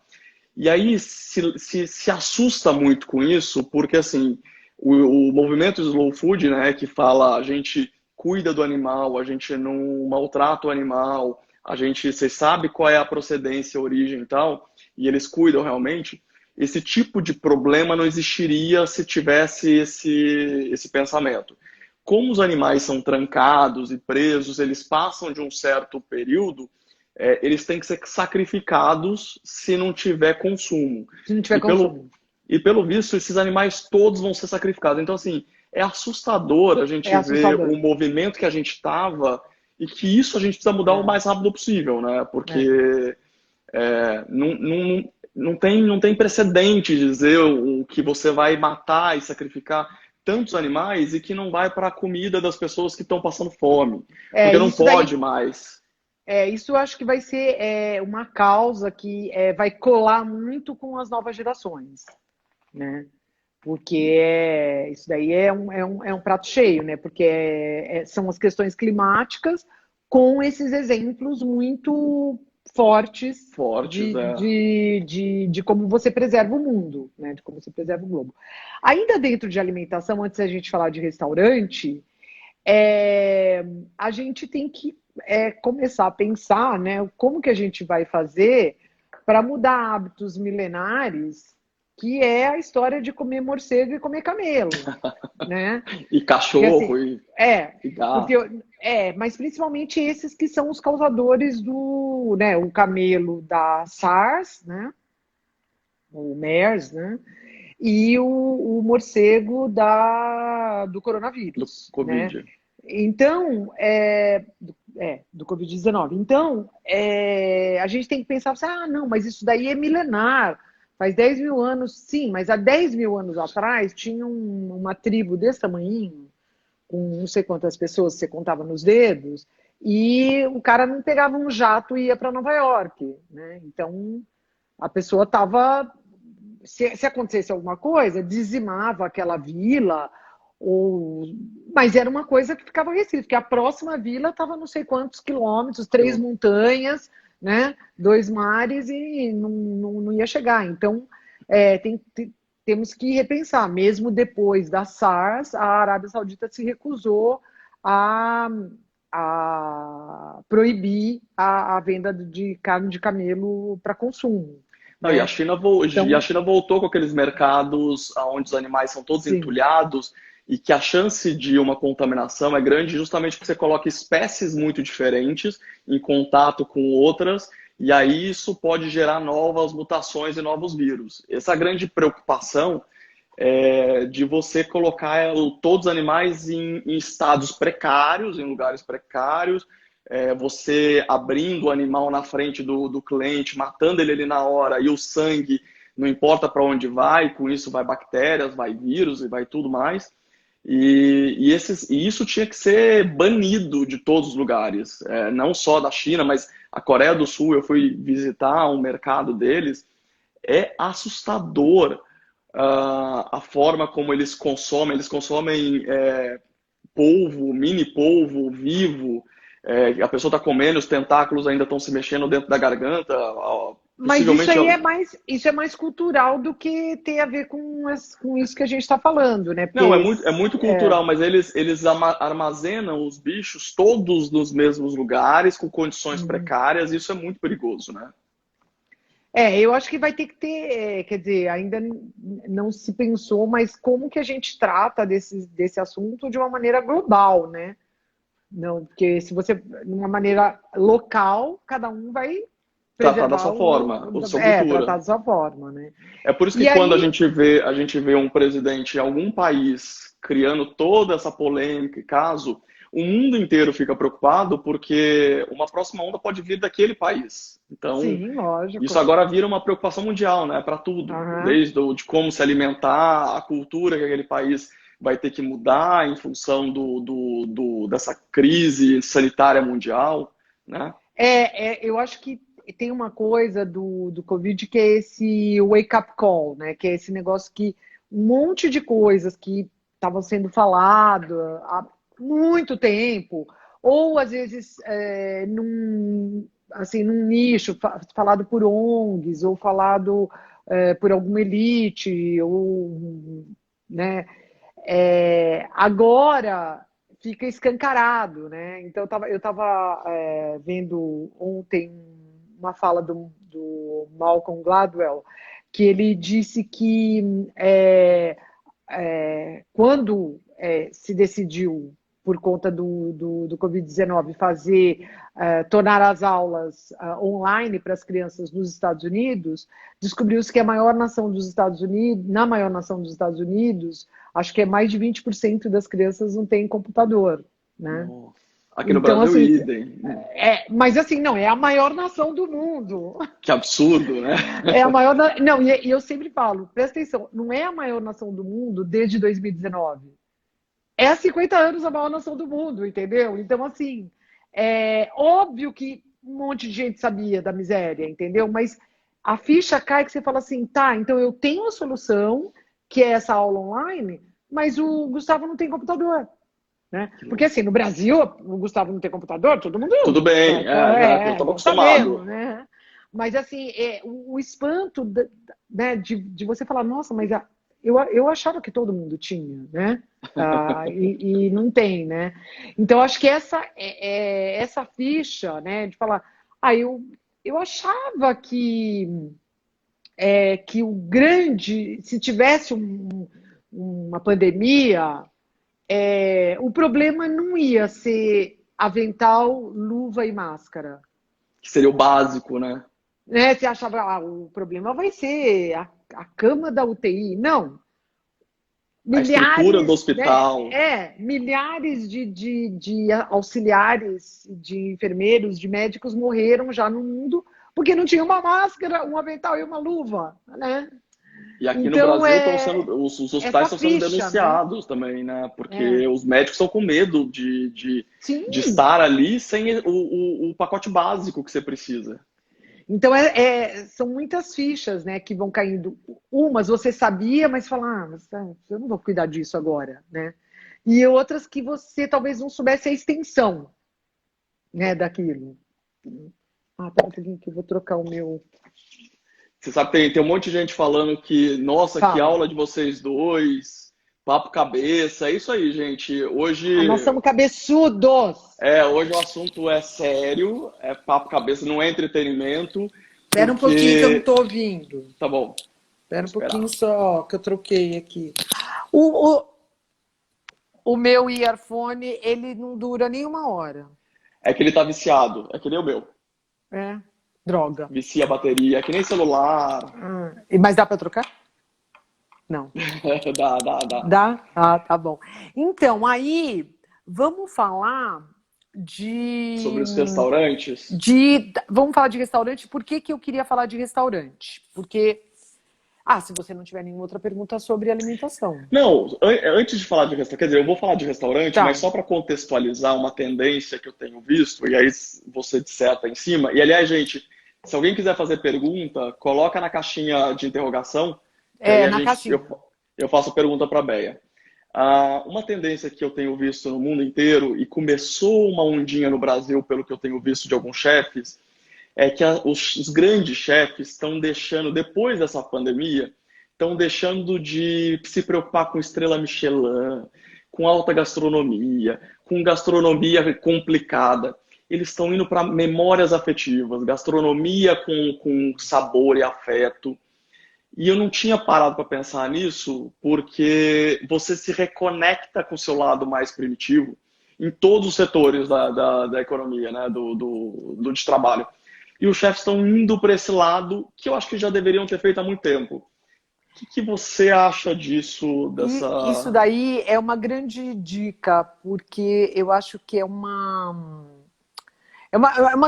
S1: E aí se assusta muito com isso, porque assim, o movimento Slow Food, né, que fala a gente cuida do animal, a gente não maltrata o animal, você sabe qual é a procedência, a origem e tal, e eles cuidam realmente, esse tipo de problema não existiria se tivesse esse pensamento. Como os animais são trancados e presos, eles passam de um certo período, eles têm que ser sacrificados se não tiver consumo.
S2: Se não tiver consumo.
S1: E pelo visto, esses animais todos vão ser sacrificados. Então, assim, é assustador a gente ver o movimento que a gente estava e que isso a gente precisa mudar o mais rápido possível, né? Porque não tem precedente dizer o que você vai matar e sacrificar tantos animais e que não vai para a comida das pessoas que estão passando fome. Porque não pode mais.
S2: Isso eu acho que vai ser uma causa que vai colar muito com as novas gerações, né? Porque isso daí é um prato cheio, né? Porque são as questões climáticas com esses exemplos muito fortes de como você preserva o mundo, né? De como você preserva o globo. Ainda dentro de alimentação, antes da gente falar de restaurante, a gente tem que começar a pensar, né, como que a gente vai fazer para mudar hábitos milenares, que é a história de comer morcego e comer camelo, né?
S1: E cachorro porque,
S2: e gato. Mas principalmente esses que são os causadores do, né, o camelo da SARS, né? O MERS, né? E o morcego do coronavírus,
S1: do Covid.
S2: Né? Então, do Covid-19. Então, a gente tem que pensar assim, não, mas isso daí é milenar, faz 10 mil anos, sim, mas há 10 mil anos atrás tinha uma tribo desse tamanhinho, com não sei quantas pessoas você contava nos dedos, e o cara não pegava um jato e ia para Nova York, né? Então, a pessoa estava... Se acontecesse alguma coisa, dizimava aquela vila, ou... Mas era uma coisa que ficava restrita, porque a próxima vila estava não sei quantos quilômetros, 3 montanhas, né? 2 mares e não ia chegar. Então, temos que repensar. Mesmo depois da SARS, a Arábia Saudita se recusou a, a proibir a venda de carne de camelo para consumo.
S1: Não, e
S2: Né?
S1: a
S2: Então,
S1: China voltou com aqueles mercados onde os animais são todos
S2: sim.
S1: entulhados e que a chance de uma contaminação é grande justamente porque você coloca espécies muito diferentes em contato com outras e aí isso pode gerar novas mutações e novos vírus. Essa grande preocupação é de você colocar todos os animais em estados precários, em lugares precários, você abrindo o animal na frente do cliente, matando ele ali na hora, e o sangue não importa para onde vai, com isso vai bactérias, vai vírus e vai tudo mais. E isso tinha que ser banido de todos os lugares, não só da China, mas a Coreia do Sul, eu fui visitar um mercado deles, é assustador a forma como eles consomem polvo, mini polvo vivo, a pessoa está comendo, os tentáculos ainda estão se mexendo dentro da garganta,
S2: Mas isso
S1: possivelmente...
S2: aí isso é mais cultural do que tem a ver com isso que a gente está falando, né?
S1: Não,
S2: Porque
S1: é muito cultural, mas eles armazenam os bichos todos nos mesmos lugares, com condições precárias, e isso é muito perigoso, né?
S2: eu acho que vai ter que ter, quer dizer, ainda não se pensou, mas como que a gente trata desse assunto de uma maneira global, né? Não, porque se você, de uma maneira local, cada um vai
S1: Tratar da
S2: preservar
S1: sua forma, a sua
S2: tratar
S1: cultura.
S2: da sua forma, né?
S1: É por isso que
S2: E
S1: quando
S2: aí,
S1: a gente vê um presidente em algum país criando toda essa polêmica e caso, o mundo inteiro fica preocupado porque uma próxima onda pode vir daquele país. Então,
S2: sim,
S1: isso
S2: lógico.
S1: agora vira uma preocupação mundial, né, para tudo,
S2: Aham.
S1: desde de como se alimentar, a cultura que aquele país vai ter que mudar em função dessa crise sanitária mundial, né?
S2: Eu acho que tem uma coisa do Covid que é esse wake-up call, né? Que é esse negócio que um monte de coisas que estavam sendo falado há muito tempo, ou às vezes assim, num nicho, falado por ONGs, ou falado por alguma elite, ou, né? Agora fica escancarado, né? Então eu tava vendo ontem uma fala do Malcolm Gladwell, que ele disse que quando se decidiu, por conta do Covid-19, tornar as aulas online para as crianças nos Estados Unidos, descobriu-se que a maior nação dos Estados Unidos, na maior nação dos Estados Unidos, acho que é mais de 20% das crianças não têm computador, né?
S1: Nossa. Aqui no
S2: Então,
S1: Brasil,
S2: assim,
S1: idem.
S2: mas assim, não, é a maior nação do mundo.
S1: Que absurdo, né?
S2: É a maior. Não, e eu sempre falo, presta atenção, não é a maior nação do mundo desde 2019. É há 50 anos a maior nação do mundo, entendeu? Então, assim, é óbvio que um monte de gente sabia da miséria, entendeu? Mas a ficha cai que você fala assim, tá, então eu tenho a solução, que é essa aula online, mas o Gustavo não tem computador. Né? Porque assim, no Brasil, o Gustavo não tem computador, todo mundo
S1: Tudo bem, eu estava
S2: com sabê-lo,
S1: acostumado.
S2: né? Mas assim, o espanto né, de você falar, nossa, mas eu achava que todo mundo tinha, né? E não tem, né? Então, acho que essa ficha, né, de falar, eu achava que o grande, se tivesse uma pandemia, o problema não ia ser avental, luva e máscara.
S1: Que seria o básico, né?
S2: Né? Você achava, o problema vai ser a cama da UTI. Não.
S1: A estrutura do
S2: Milhares, né?
S1: hospital.
S2: Milhares de auxiliares, de enfermeiros, de médicos morreram já no mundo porque não tinha uma máscara, um avental e uma luva, né?
S1: E aqui no
S2: Então,
S1: Brasil estão sendo, os hospitais
S2: essa
S1: estão sendo
S2: ficha, né?
S1: denunciados também, né? Porque os médicos estão com medo de
S2: Sim,
S1: estar ali sem o pacote básico que você precisa.
S2: então, são muitas fichas, né, que vão caindo. Umas você sabia, mas fala, mas eu não vou cuidar disso agora, né? e outras que você talvez não soubesse a extensão, né, daquilo. Ah, pera um pouquinho que eu vou trocar o meu...
S1: Você sabe, tem um monte de gente falando que, nossa, que
S2: Fala.
S1: aula de vocês dois, papo cabeça. É isso aí, gente.
S2: Ah, nós somos cabeçudos!
S1: Hoje o assunto é sério, é papo cabeça, não é entretenimento,
S2: Espera um pouquinho que eu não
S1: porque.
S2: tô ouvindo.
S1: Tá bom,
S2: Espera
S1: vou
S2: um pouquinho
S1: esperar.
S2: só, que eu troquei aqui. O, o, o meu earphone, ele não dura nem uma hora.
S1: É que ele tá viciado, é que nem o meu.
S2: É, droga.
S1: Vicia a bateria, é que nem celular.
S2: Mas dá para trocar? Não.
S1: Dá.
S2: Dá? Ah, tá bom. Então, aí, vamos falar
S1: Sobre os restaurantes.
S2: Vamos falar de restaurante. Por que que eu queria falar de restaurante? Porque... Ah, se você não tiver nenhuma outra pergunta sobre alimentação.
S1: Não, antes de falar de restaurante, quer dizer, eu vou falar de restaurante,
S2: Tá.
S1: mas só para contextualizar uma tendência que eu tenho visto, e aí você disseta em cima. E aliás, gente, se alguém quiser fazer pergunta, coloca na caixinha de interrogação, que aí
S2: Na caixinha.
S1: eu faço a pergunta para a Béia. Uma tendência que eu tenho visto no mundo inteiro, e começou uma ondinha no Brasil, pelo que eu tenho visto de alguns chefes, é que os grandes chefes estão deixando, depois dessa pandemia, estão deixando de se preocupar com estrela Michelin, com alta gastronomia, com gastronomia complicada. Eles estão indo para memórias afetivas, gastronomia com sabor e afeto. E eu não tinha parado para pensar nisso, porque você se reconecta com o seu lado mais primitivo em todos os setores da economia, né? do de trabalho. E os chefes estão indo para esse lado que eu acho que já deveriam ter feito há muito tempo. O que você acha disso,
S2: E isso
S1: dessa...
S2: daí é uma grande dica, porque eu acho que é uma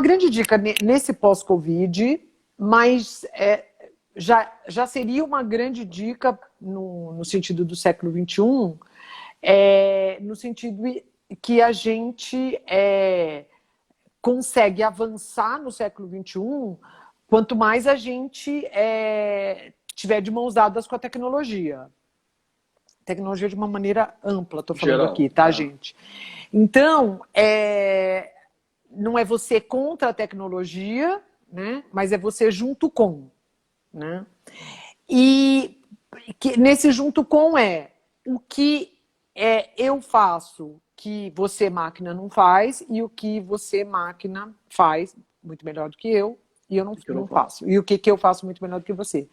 S2: grande dica nesse pós-Covid, mas já seria uma grande dica no sentido do século XXI, no sentido que a gente consegue avançar no século XXI quanto mais a gente tiver de mãos dadas com a tecnologia. Tecnologia de uma maneira ampla, estou falando
S1: Geral,
S2: aqui, tá, gente? Então, não é você contra a tecnologia, né? Mas é você junto com, né? E nesse junto com o que eu faço que você, máquina, não faz, e o que você, máquina, faz muito melhor do que eu, e eu não faço. E o que eu faço muito melhor do que você.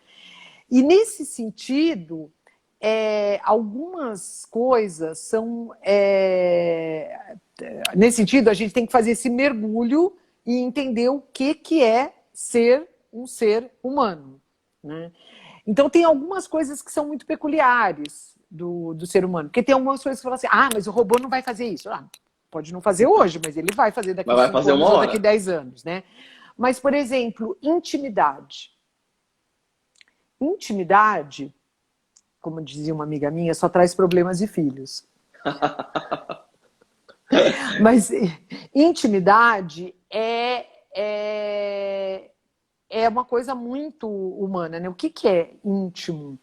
S2: E nesse sentido, algumas coisas são... nesse sentido, a gente tem que fazer esse mergulho e entender o que é ser um ser humano, né? Então, tem algumas coisas que são muito peculiares do ser humano. Porque tem algumas coisas que falam assim, mas o robô não vai fazer isso. Pode não fazer hoje, mas ele vai fazer daqui a 5 anos ou daqui a 10 anos, né? Mas, por exemplo, intimidade. Intimidade, como dizia uma amiga minha, só traz problemas e filhos. Mas intimidade é uma coisa muito humana, né? O que é íntimo?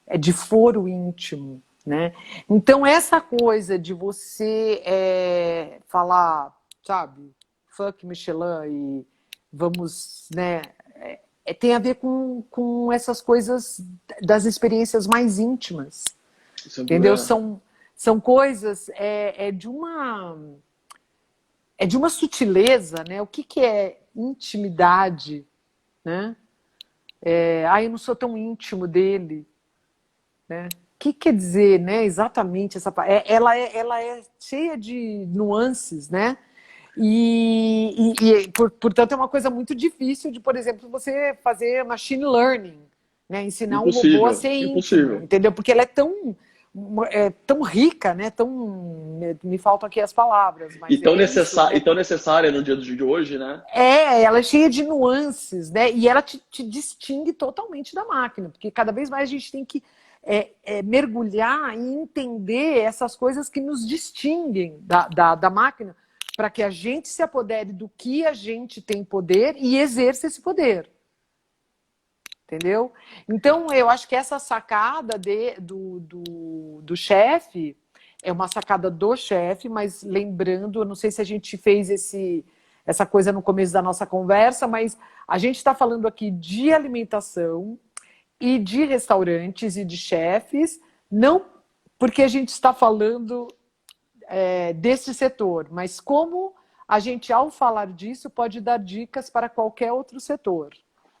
S2: É de foro íntimo, né? Então, essa coisa de você falar, sabe, fuck Michelin e vamos, né? Tem a ver com essas coisas das experiências mais íntimas, entendeu? São coisas de uma sutileza, né? O que é intimidade, né? Eu não sou tão íntimo dele, né? O que quer dizer, né? Exatamente essa ela é cheia de nuances, né? Portanto, é uma coisa muito difícil de, por exemplo, você fazer machine learning, né? Ensinar um robô a ser íntimo, entendeu? Porque ela é tão rica, né? Me faltam aqui as palavras. Mas
S1: tão necessária no dia de hoje, né?
S2: Ela é cheia de nuances, né? E ela te distingue totalmente da máquina, porque cada vez mais a gente tem que mergulhar e entender essas coisas que nos distinguem da máquina, para que a gente se apodere do que a gente tem poder e exerça esse poder. Entendeu? Então, eu acho que essa sacada do chefe é uma sacada do chefe, mas lembrando, eu não sei se a gente fez essa coisa no começo da nossa conversa, mas a gente está falando aqui de alimentação e de restaurantes e de chefes, não porque a gente está falando desse setor, mas como a gente, ao falar disso, pode dar dicas para qualquer outro setor.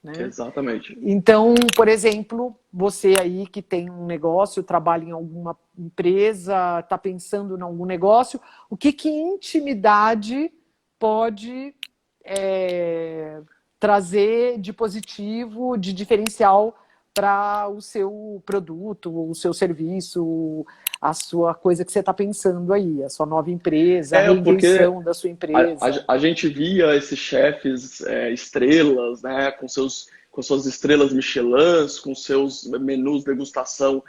S2: Né?
S1: Exatamente.
S2: Então, por exemplo, você aí que tem um negócio, trabalha em alguma empresa, está pensando em algum negócio, o que intimidade pode trazer de positivo, de diferencial para o seu produto, o seu serviço, a sua coisa que você está pensando aí, a sua nova empresa, a reinvenção da sua empresa.
S1: A gente via esses chefes estrelas, né, com suas estrelas Michelin, com seus menus degustação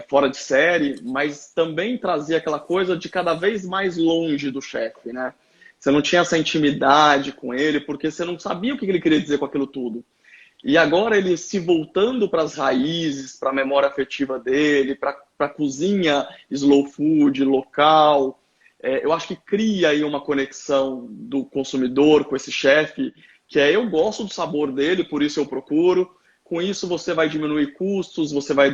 S1: fora de série, mas também trazia aquela coisa de cada vez mais longe do chefe, né? Você não tinha essa intimidade com ele, porque você não sabia o que ele queria dizer com aquilo tudo. E agora ele se voltando para as raízes, para a memória afetiva dele, para a cozinha slow food, local, eu acho que cria aí uma conexão do consumidor com esse chefe, que eu gosto do sabor dele, por isso eu procuro. Com isso você vai diminuir custos, você vai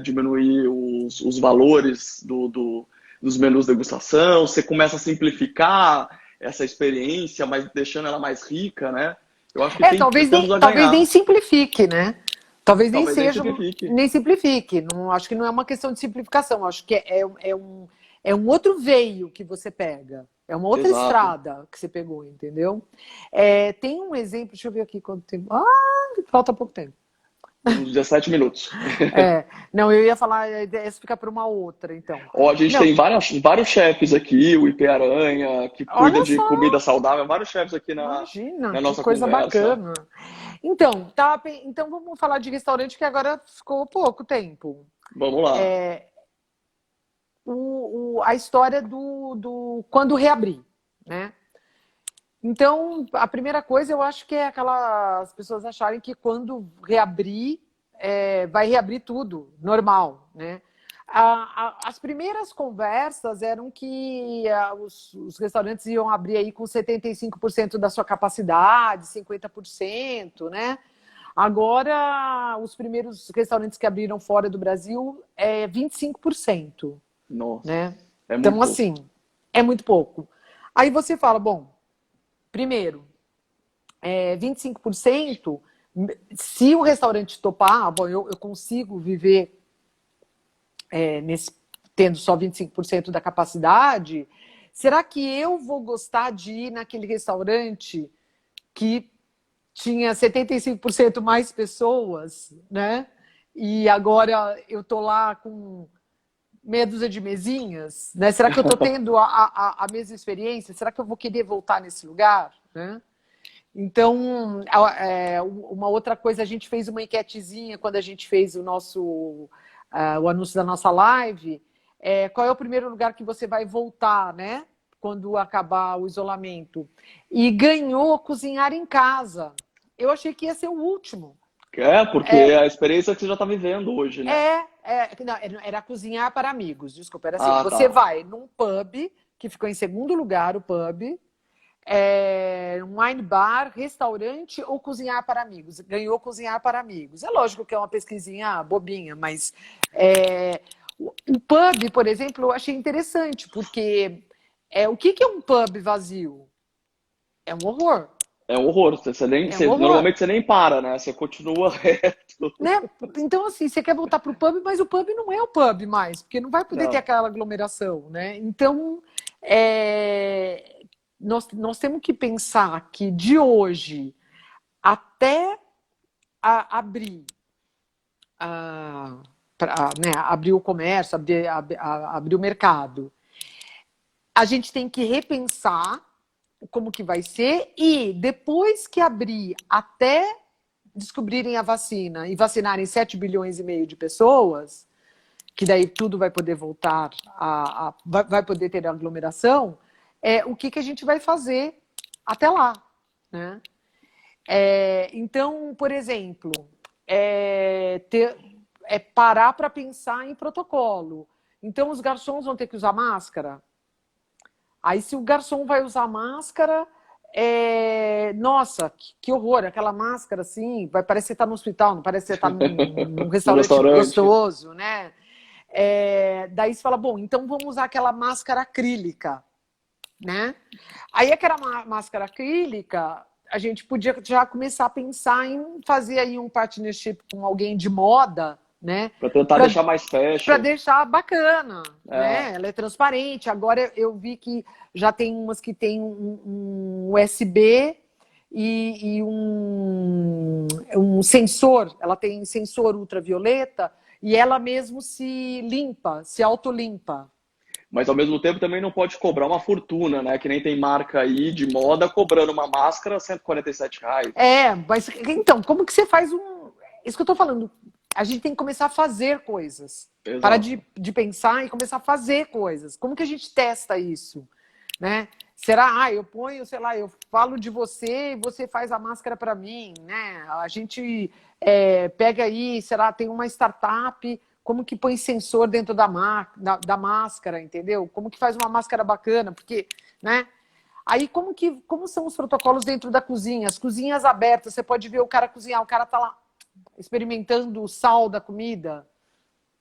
S1: diminuir os valores dos menus de degustação, você começa a simplificar essa experiência, mas deixando ela mais rica, né? Eu acho que
S2: talvez nem simplifique, né? Talvez nem simplifique. Não, acho que não é uma questão de simplificação, acho que é um outro veio que você pega. É uma outra estrada que você pegou, entendeu? Tem um exemplo, deixa eu ver aqui quanto tempo. Falta pouco tempo.
S1: Uns 17 minutos.
S2: Não, eu ia falar, essa fica para uma outra, então.
S1: A gente tem vários chefes aqui, o IP Aranha, que cuida de comida saudável, vários chefes aqui na nossa
S2: coisa
S1: conversa.
S2: Bacana. Então vamos falar de restaurante, que agora ficou pouco tempo.
S1: Vamos lá.
S2: A história do quando reabrir, né? Então, a primeira coisa, eu acho que é as pessoas acharem que quando reabrir, vai reabrir tudo, normal, né? As primeiras conversas eram que os restaurantes iam abrir aí com 75% da sua capacidade, 50%, né? Agora, os primeiros restaurantes que abriram fora do Brasil 25%.
S1: Nossa,
S2: né? Então, assim, é muito pouco. Aí você fala, bom, primeiro, 25%, se o restaurante topar, bom, eu consigo viver tendo só 25% da capacidade, será que eu vou gostar de ir naquele restaurante que tinha 75% mais pessoas, né? E agora eu tô lá com meia dúzia de mesinhas, né? Será que eu estou tendo a mesma experiência? Será que eu vou querer voltar nesse lugar? Né? Então, uma outra coisa, a gente fez uma enquetezinha quando a gente fez o anúncio da nossa live. Qual é o primeiro lugar que você vai voltar, né? Quando acabar o isolamento? E ganhou cozinhar em casa. Eu achei que ia ser o último.
S1: Porque é a experiência que você já está vivendo hoje, né?
S2: Não, era cozinhar para amigos, desculpa, era assim, você vai num pub, que ficou em segundo lugar, o pub, um wine bar, restaurante ou cozinhar para amigos. Ganhou cozinhar para amigos. É lógico que é uma pesquisinha bobinha, mas o pub, por exemplo, eu achei interessante, porque o que é um pub vazio? É um horror.
S1: É um horror. Normalmente você nem para, né? Você continua reto.
S2: Né? Então, assim, você quer voltar para o pub, mas o pub não é o pub mais, porque não vai poder ter aquela aglomeração, né? Então, nós temos que pensar que de hoje até abrir, abrir o comércio, abrir o mercado, a gente tem que repensar como que vai ser, e depois que abrir, até descobrirem a vacina e vacinarem 7,5 bilhões de pessoas, que daí tudo vai poder voltar, vai poder ter aglomeração, o que a gente vai fazer até lá, né? Então, por exemplo, parar para pensar em protocolo. então os garçons vão ter que usar máscara. Aí se o garçom vai usar máscara, nossa, que horror, aquela máscara assim, vai parecer que você está no hospital, não parece que você está num restaurante gostoso, né? Daí você fala, bom, então vamos usar aquela máscara acrílica, né? Aí aquela máscara acrílica, a gente podia já começar a pensar em fazer aí um partnership com alguém de moda, né?
S1: Para tentar deixar mais fashion.
S2: Para deixar bacana, né? Ela é transparente. Agora eu vi que já tem umas que tem um USB e um sensor. Ela tem sensor ultravioleta e ela mesmo se limpa, se autolimpa.
S1: Mas ao mesmo tempo também não pode cobrar uma fortuna, né? Que nem tem marca aí de moda cobrando uma máscara R$147.
S2: Mas então, como que você faz Isso que eu tô falando. A gente tem que começar a fazer coisas.
S1: Exato.
S2: Parar de pensar e começar a fazer coisas. Como que a gente testa isso? Né? Será, eu ponho, sei lá, eu falo de você e você faz a máscara para mim, né? A gente pega aí, será, tem uma startup, como que põe sensor dentro da máscara, entendeu? Como que faz uma máscara bacana? Porque, né? Aí como são os protocolos dentro da cozinha? As cozinhas abertas, você pode ver o cara cozinhar, o cara tá lá experimentando o sal da comida,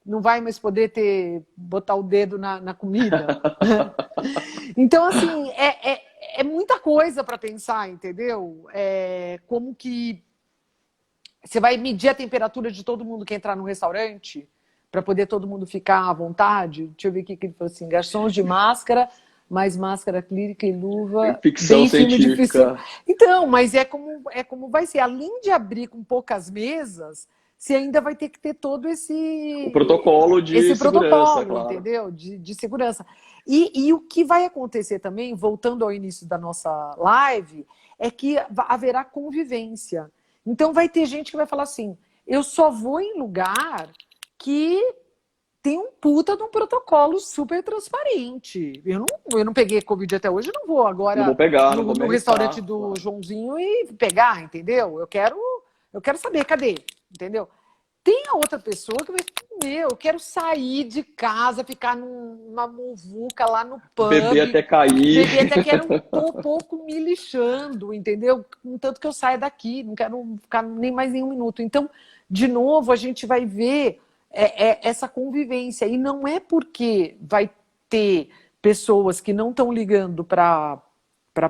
S2: não vai mais poder botar o dedo na comida. Então, assim, é muita coisa para pensar, entendeu? Como que você vai medir a temperatura de todo mundo que entrar no restaurante para poder todo mundo ficar à vontade? Deixa eu ver aqui que ele falou assim, garçons de máscara, mais máscara acrílica e luva.
S1: Ficção científica.
S2: Então, mas é como vai ser. Além de abrir com poucas mesas, você ainda vai ter que ter todo
S1: o protocolo de segurança, claro.
S2: Entendeu? De segurança. E o que vai acontecer também, voltando ao início da nossa live, é que haverá convivência. Então vai ter gente que vai falar assim, eu só vou em lugar que tem um puta de um protocolo super transparente. Eu não peguei Covid até hoje, não vou agora
S1: não vou pegar,
S2: no restaurante do Joãozinho e pegar, entendeu? Eu quero saber, cadê? Entendeu? Tem a outra pessoa que vai eu quero sair de casa, ficar numa muvuca lá no pub.
S1: Beber até cair.
S2: Beber até quero um pouco me lixando, entendeu? Contanto que eu saia daqui, não quero ficar nem mais nenhum minuto. Então, de novo, a gente vai ver essa convivência. E não é porque vai ter pessoas que não estão ligando para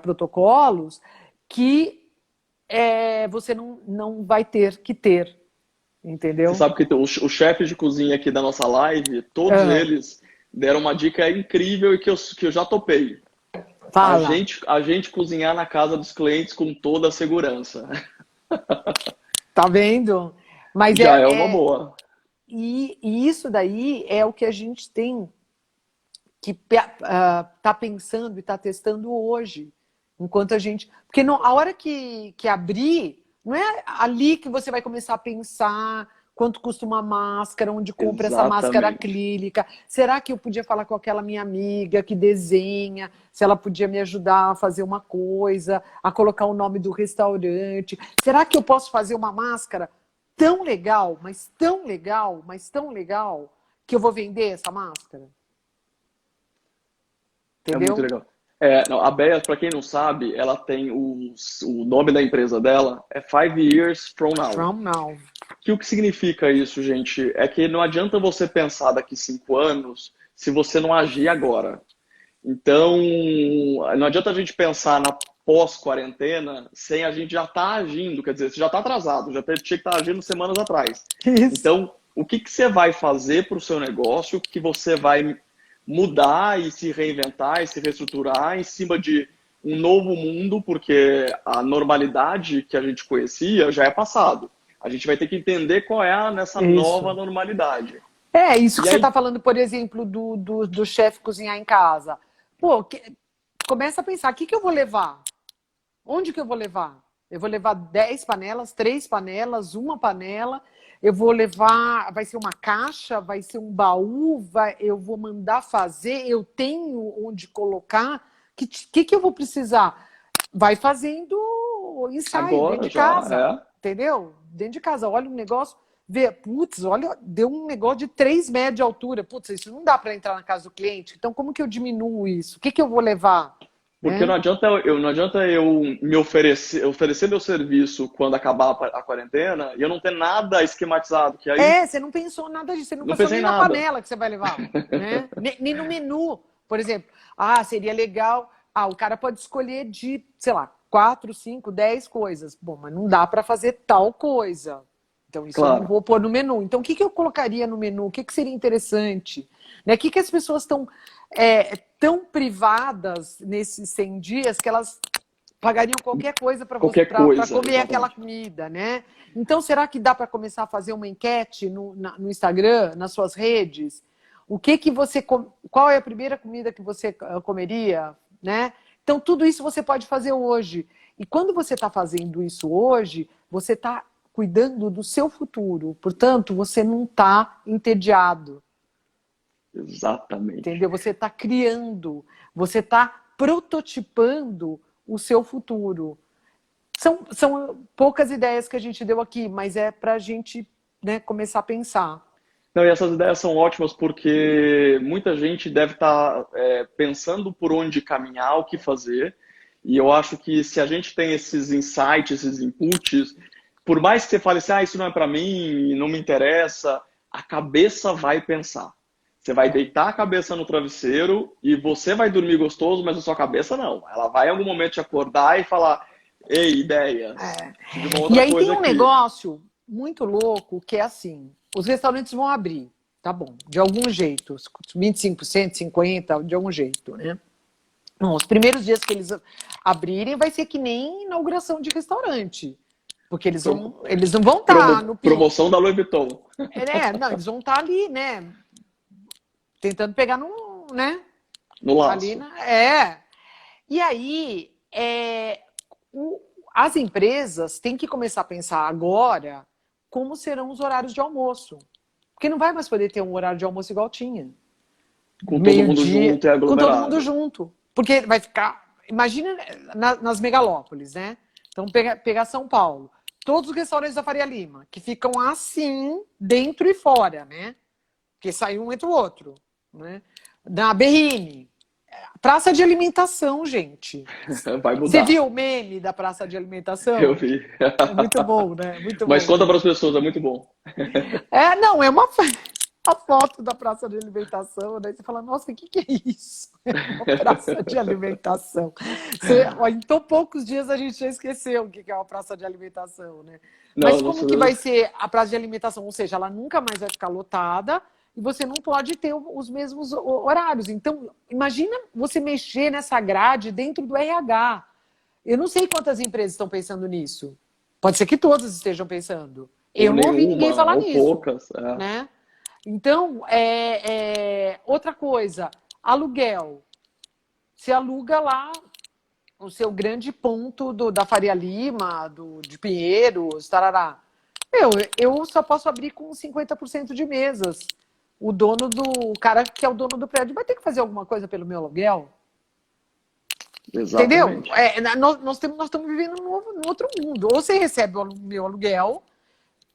S2: protocolos que você não vai ter que ter. Entendeu?
S1: Você sabe que os chefes de cozinha aqui da nossa live, todos eles deram uma dica incrível e que eu já topei.
S2: Fala.
S1: A gente cozinhar na casa dos clientes com toda a segurança.
S2: Tá vendo? Mas
S1: já é uma boa.
S2: E isso daí é o que a gente tem que tá pensando e tá testando hoje. Enquanto a gente... Porque a hora que abrir, não é ali que você vai começar a pensar quanto custa uma máscara, onde compra essa máscara acrílica. Será que eu podia falar com aquela minha amiga que desenha, se ela podia me ajudar a fazer uma coisa, a colocar o nome do restaurante? Será que eu posso fazer uma máscara tão legal, mas tão legal, mas tão legal, que eu vou vender essa máscara? Entendeu?
S1: É muito legal. A Bea, para quem não sabe, ela tem o nome da empresa dela é 5 Years From Now.
S2: From Now.
S1: O que significa isso, gente? É que não adianta você pensar daqui 5 anos se você não agir agora. Então, não adianta a gente pensar na pós-quarentena sem a gente já estar agindo. Quer dizer, você já está atrasado, já tinha que estar agindo semanas atrás.
S2: Isso.
S1: Então, o que você vai fazer para o seu negócio, que você vai mudar e se reinventar e se reestruturar em cima de um novo mundo, porque a normalidade que a gente conhecia já é passado. A gente vai ter que entender qual é nessa nova normalidade.
S2: Isso que você está falando, por exemplo, do chefe cozinhar em casa. Pô, começa a pensar, o que eu vou levar? Onde que eu vou levar? Eu vou levar 10 panelas, 3 panelas, uma panela... Eu vou levar, vai ser uma caixa, vai ser um baú, eu vou mandar fazer, eu tenho onde colocar. Que eu vou precisar? Vai fazendo ensaio
S1: agora,
S2: dentro de casa,
S1: já,
S2: entendeu? Dentro de casa, olha um negócio, ver, putz, olha, deu um negócio de 3 metros de altura. Putz, isso não dá para entrar na casa do cliente. Então, como que eu diminuo isso? O que que eu vou levar?
S1: Porque
S2: Né?
S1: não adianta eu me oferecer meu serviço quando acabar a quarentena e eu não ter nada esquematizado, que aí
S2: É, você não pensou nada disso, você não
S1: não
S2: pensou
S1: pensei em
S2: nem na
S1: nada.
S2: panela que você vai levar, né? Nem no menu, por exemplo. Ah, seria legal. Ah, o cara pode escolher de, sei lá, 4, 5, 10 coisas. Bom, mas não dá para fazer tal coisa. Então, isso eu não
S1: Claro,
S2: vou pôr no menu. Então, o que que eu colocaria no menu? O que que seria interessante? Né? O que que as pessoas estão tão privadas nesses 100 dias que elas pagariam qualquer coisa para
S1: qualquer coisa,
S2: comer aquela
S1: exatamente.
S2: comida, né? Então, será que dá para começar a fazer uma enquete no Instagram, nas suas redes? O que que você qual é a primeira comida que você comeria, né? Então, tudo isso você pode fazer hoje. E quando você está fazendo isso hoje, você está cuidando do seu futuro. Portanto, você não está entediado,
S1: Exatamente.
S2: entendeu? Você está criando, você está prototipando o seu futuro. São poucas ideias que a gente deu aqui, mas é para a gente, né, começar a pensar.
S1: Não, e essas ideias são ótimas porque muita gente deve estar pensando por onde caminhar, o que fazer. E eu acho que se a gente tem esses insights, esses inputs, por mais que você fale assim, isso não é para mim, não me interessa, a cabeça vai pensar. Você vai
S2: É,
S1: deitar a cabeça no travesseiro e você vai dormir gostoso, mas a sua cabeça não. Ela vai em algum momento te acordar e falar, ei, ideias,
S2: é.
S1: tive uma
S2: E
S1: outra
S2: aí tem
S1: coisa
S2: um
S1: aqui.
S2: negócio muito louco que é assim: os restaurantes vão abrir, tá bom, de algum jeito, 25%, 50%, de algum jeito, né? Bom, os primeiros dias que eles abrirem vai ser que nem inauguração de restaurante, porque eles não vão estar no
S1: Promoção
S2: pique.
S1: da Louis Vuitton.
S2: Não, eles vão estar ali, né? Tentando pegar no, né?
S1: No
S2: Ali
S1: laço.
S2: na. E aí, o- as empresas têm que começar a pensar agora como serão os horários de almoço. Porque não vai mais poder ter um horário de almoço igual tinha.
S1: Com todo mundo
S2: Meio-dia,
S1: junto e
S2: com todo mundo
S1: aglomerado.
S2: junto. Porque vai ficar. Imagina nas megalópolis, né? Então, pegar São Paulo. Todos os restaurantes da Faria Lima, que ficam assim, dentro e fora, né? Porque sai um entre o outro. Né? Na Berrine. Praça de alimentação, gente.
S1: Vai
S2: Você
S1: mudar.
S2: viu o meme da praça de
S1: Eu
S2: alimentação?
S1: vi.
S2: É muito bom, né? Muito
S1: Mas
S2: bom,
S1: conta para
S2: né?
S1: as pessoas, é muito bom.
S2: Não, é uma a foto da praça de alimentação, daí você fala, nossa, o que é isso? É uma praça de alimentação. Em tão poucos dias a gente já esqueceu o que é uma praça de alimentação, né?
S1: Não,
S2: Mas
S1: não
S2: como que vai
S1: sei.
S2: ser a praça de alimentação? Ou seja, ela nunca mais vai ficar lotada e você não pode ter os mesmos horários. Então, imagina você mexer nessa grade dentro do RH. Eu não sei quantas empresas estão pensando nisso. Pode ser que todas estejam pensando.
S1: Ou
S2: Eu não ouvi ninguém
S1: nenhuma,
S2: falar
S1: ou
S2: nisso,
S1: poucas. É.
S2: né? Então, outra coisa, aluguel. Você aluga lá o seu grande ponto da Faria Lima, de Pinheiros, tarará. Eu só posso abrir com 50% de mesas. O cara que é o dono do prédio vai ter que fazer alguma coisa pelo meu aluguel. Entendeu?
S1: Exatamente.
S2: Nós estamos vivendo num outro mundo. Ou você recebe o meu aluguel,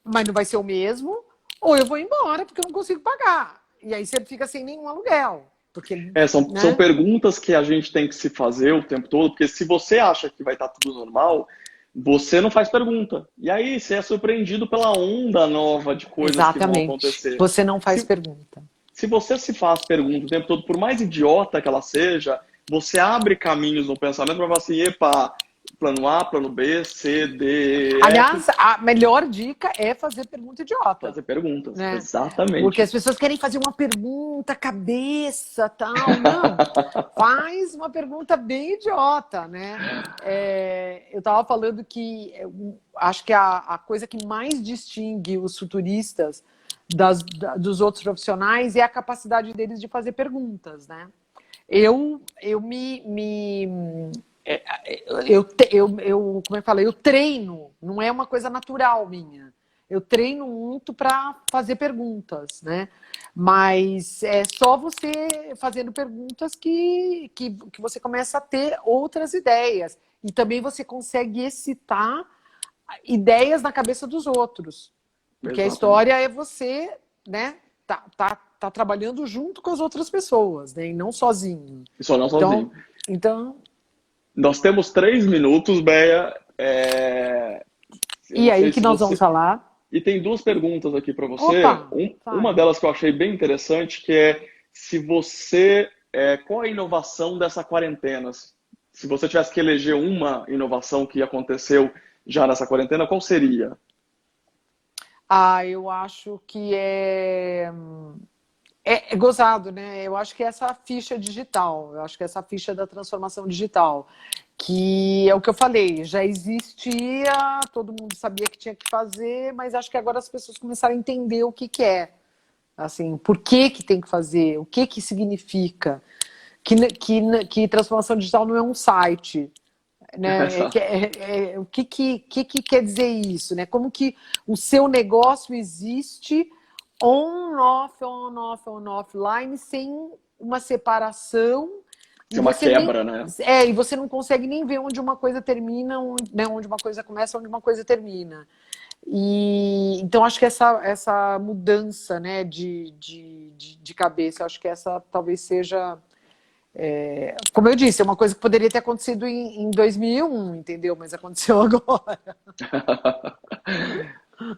S2: mas não vai ser o mesmo, ou eu vou embora porque eu não consigo pagar. E aí você fica sem nenhum aluguel. Porque,
S1: São
S2: né?
S1: perguntas que a gente tem que se fazer o tempo todo, porque se você acha que vai estar tudo normal, você não faz pergunta. E aí você é surpreendido pela onda nova de coisas que vão
S2: Exatamente.
S1: acontecer.
S2: Você não faz
S1: Se,
S2: pergunta.
S1: se você se faz pergunta o tempo todo, por mais idiota que ela seja, você abre caminhos no pensamento para falar assim, epa, plano A, plano B, C, D, F,
S2: Aliás, a melhor dica é fazer pergunta idiota,
S1: fazer perguntas.
S2: né? Porque
S1: Exatamente.
S2: as pessoas querem fazer uma pergunta cabeça, tal. Não, faz uma pergunta bem idiota, né? Eu estava falando que acho que a coisa que mais distingue os futuristas dos outros profissionais é a capacidade deles de fazer perguntas, né? Eu como é que fala? Eu treino, não é uma coisa natural minha. Eu treino muito para fazer perguntas, né? Mas é só você fazendo perguntas que você começa a ter outras ideias. E também você consegue excitar ideias na cabeça dos outros. Porque a
S1: Exatamente.
S2: história é você, né, tá trabalhando junto com as outras pessoas, né, e não sozinho.
S1: E só não sozinho.
S2: Então, então,
S1: Nós temos 3 minutos, Béia. Eu
S2: e
S1: não
S2: aí
S1: sei
S2: que
S1: se
S2: nós vamos
S1: você.
S2: falar?
S1: E tem duas perguntas aqui para você.
S2: Opa,
S1: Uma
S2: fale.
S1: delas que eu achei bem interessante, que é se você. Qual a inovação dessa quarentena? Se você tivesse que eleger uma inovação que aconteceu já nessa quarentena, qual seria?
S2: Ah, eu acho que é gozado, né? Eu acho que é essa ficha digital, eu acho que é essa ficha da transformação digital, que é o que eu falei, já existia, todo mundo sabia que tinha que fazer, mas acho que agora as pessoas começaram a entender o que que é, assim, por que que tem que fazer, o que que significa, que transformação digital não é um site, né?
S1: Exato.
S2: O que quer dizer isso, né? Como que o seu negócio existe on-off, on-off, on-off, line, sem uma separação, e
S1: Ser uma
S2: você nem
S1: quebra, né?
S2: e você não consegue nem ver onde uma coisa termina, onde uma coisa começa, onde uma coisa termina. E então acho que essa mudança, né, de cabeça, acho que essa talvez seja, como eu disse, é uma coisa que poderia ter acontecido em 2001, entendeu? Mas aconteceu agora.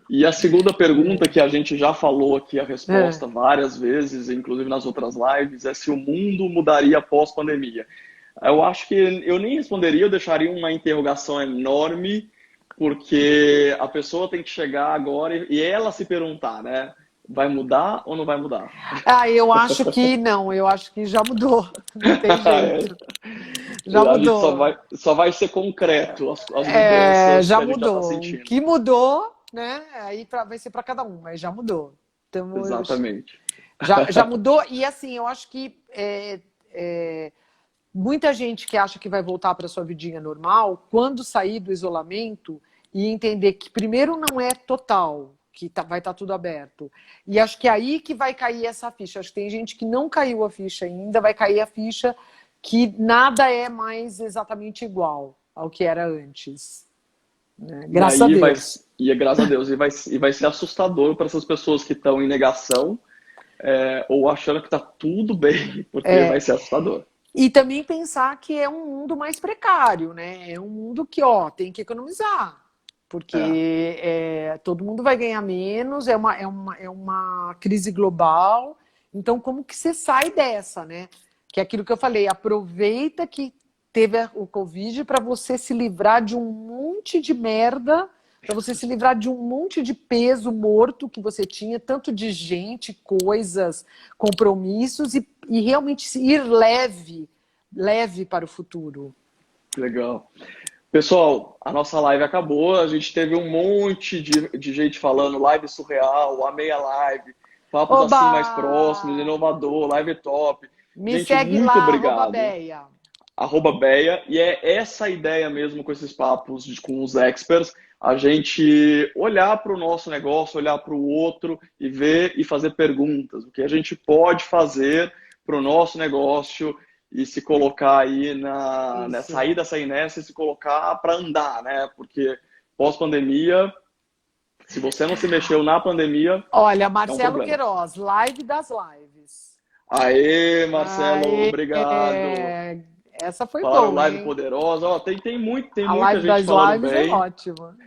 S1: E a segunda pergunta, que a gente já falou aqui a
S2: É.
S1: resposta várias vezes, inclusive nas outras lives, é se o mundo mudaria após pandemia. Eu acho que eu nem responderia, eu deixaria uma interrogação enorme, porque a pessoa tem que chegar agora e ela se perguntar, né? Vai mudar ou não vai mudar?
S2: Ah, eu acho que não, eu acho que já mudou, não tem jeito, já
S1: A gente
S2: mudou.
S1: só vai ser concreto as mudanças que
S2: Já
S1: a gente já está
S2: mudou. O
S1: sentindo.
S2: que mudou, né? Aí vai ser para cada um, mas já mudou. Então,
S1: Exatamente.
S2: já mudou. E assim, eu acho que muita gente que acha que vai voltar para sua vidinha normal, quando sair do isolamento e entender que primeiro não é total, que vai estar tudo aberto. E acho que é aí que vai cair essa ficha. Acho que tem gente que não caiu a ficha ainda, vai cair a ficha que nada é mais exatamente igual ao que era antes, né?
S1: E
S2: Graças a
S1: aí
S2: Deus.
S1: graças a Deus, e vai ser assustador para essas pessoas que estão em negação, ou achando que está tudo bem, porque vai ser assustador.
S2: E também pensar que é um mundo mais precário, né? É um mundo que, ó, tem que economizar,
S1: É.
S2: porque todo mundo vai ganhar menos, é uma crise global. Então, como que você sai dessa, né? Que é aquilo que eu falei, aproveita que teve o Covid para você se livrar de um monte de merda, para você se livrar de um monte de peso morto que você tinha, tanto de gente, coisas, compromissos, e realmente ir leve para o futuro.
S1: Legal. Pessoal, a nossa live acabou. A gente teve um monte de gente falando live surreal, amei a live, papos
S2: Oba!
S1: assim mais próximos, inovador, live top.
S2: Me
S1: Gente,
S2: segue
S1: muito
S2: lá,
S1: obrigado.
S2: @Beia.
S1: @Beia. E é essa a ideia mesmo com esses papos com os experts, a gente olhar para o nosso negócio, olhar para o outro e ver e fazer perguntas. O que a gente pode fazer para o nosso negócio e se colocar aí
S2: Isso.
S1: sair dessa inércia e se colocar para andar, né? Porque pós-pandemia, se você não se mexeu na pandemia,
S2: Olha,
S1: é um
S2: Marcelo
S1: problema.
S2: Queiroz, live das lives.
S1: Aê, Marcelo,
S2: Aê,
S1: obrigado.
S2: essa foi
S1: Falaram
S2: boa,
S1: live
S2: hein?
S1: poderosa. Ó, tem
S2: A
S1: muita
S2: live
S1: gente
S2: das
S1: falando
S2: lives é
S1: bem.
S2: ótima.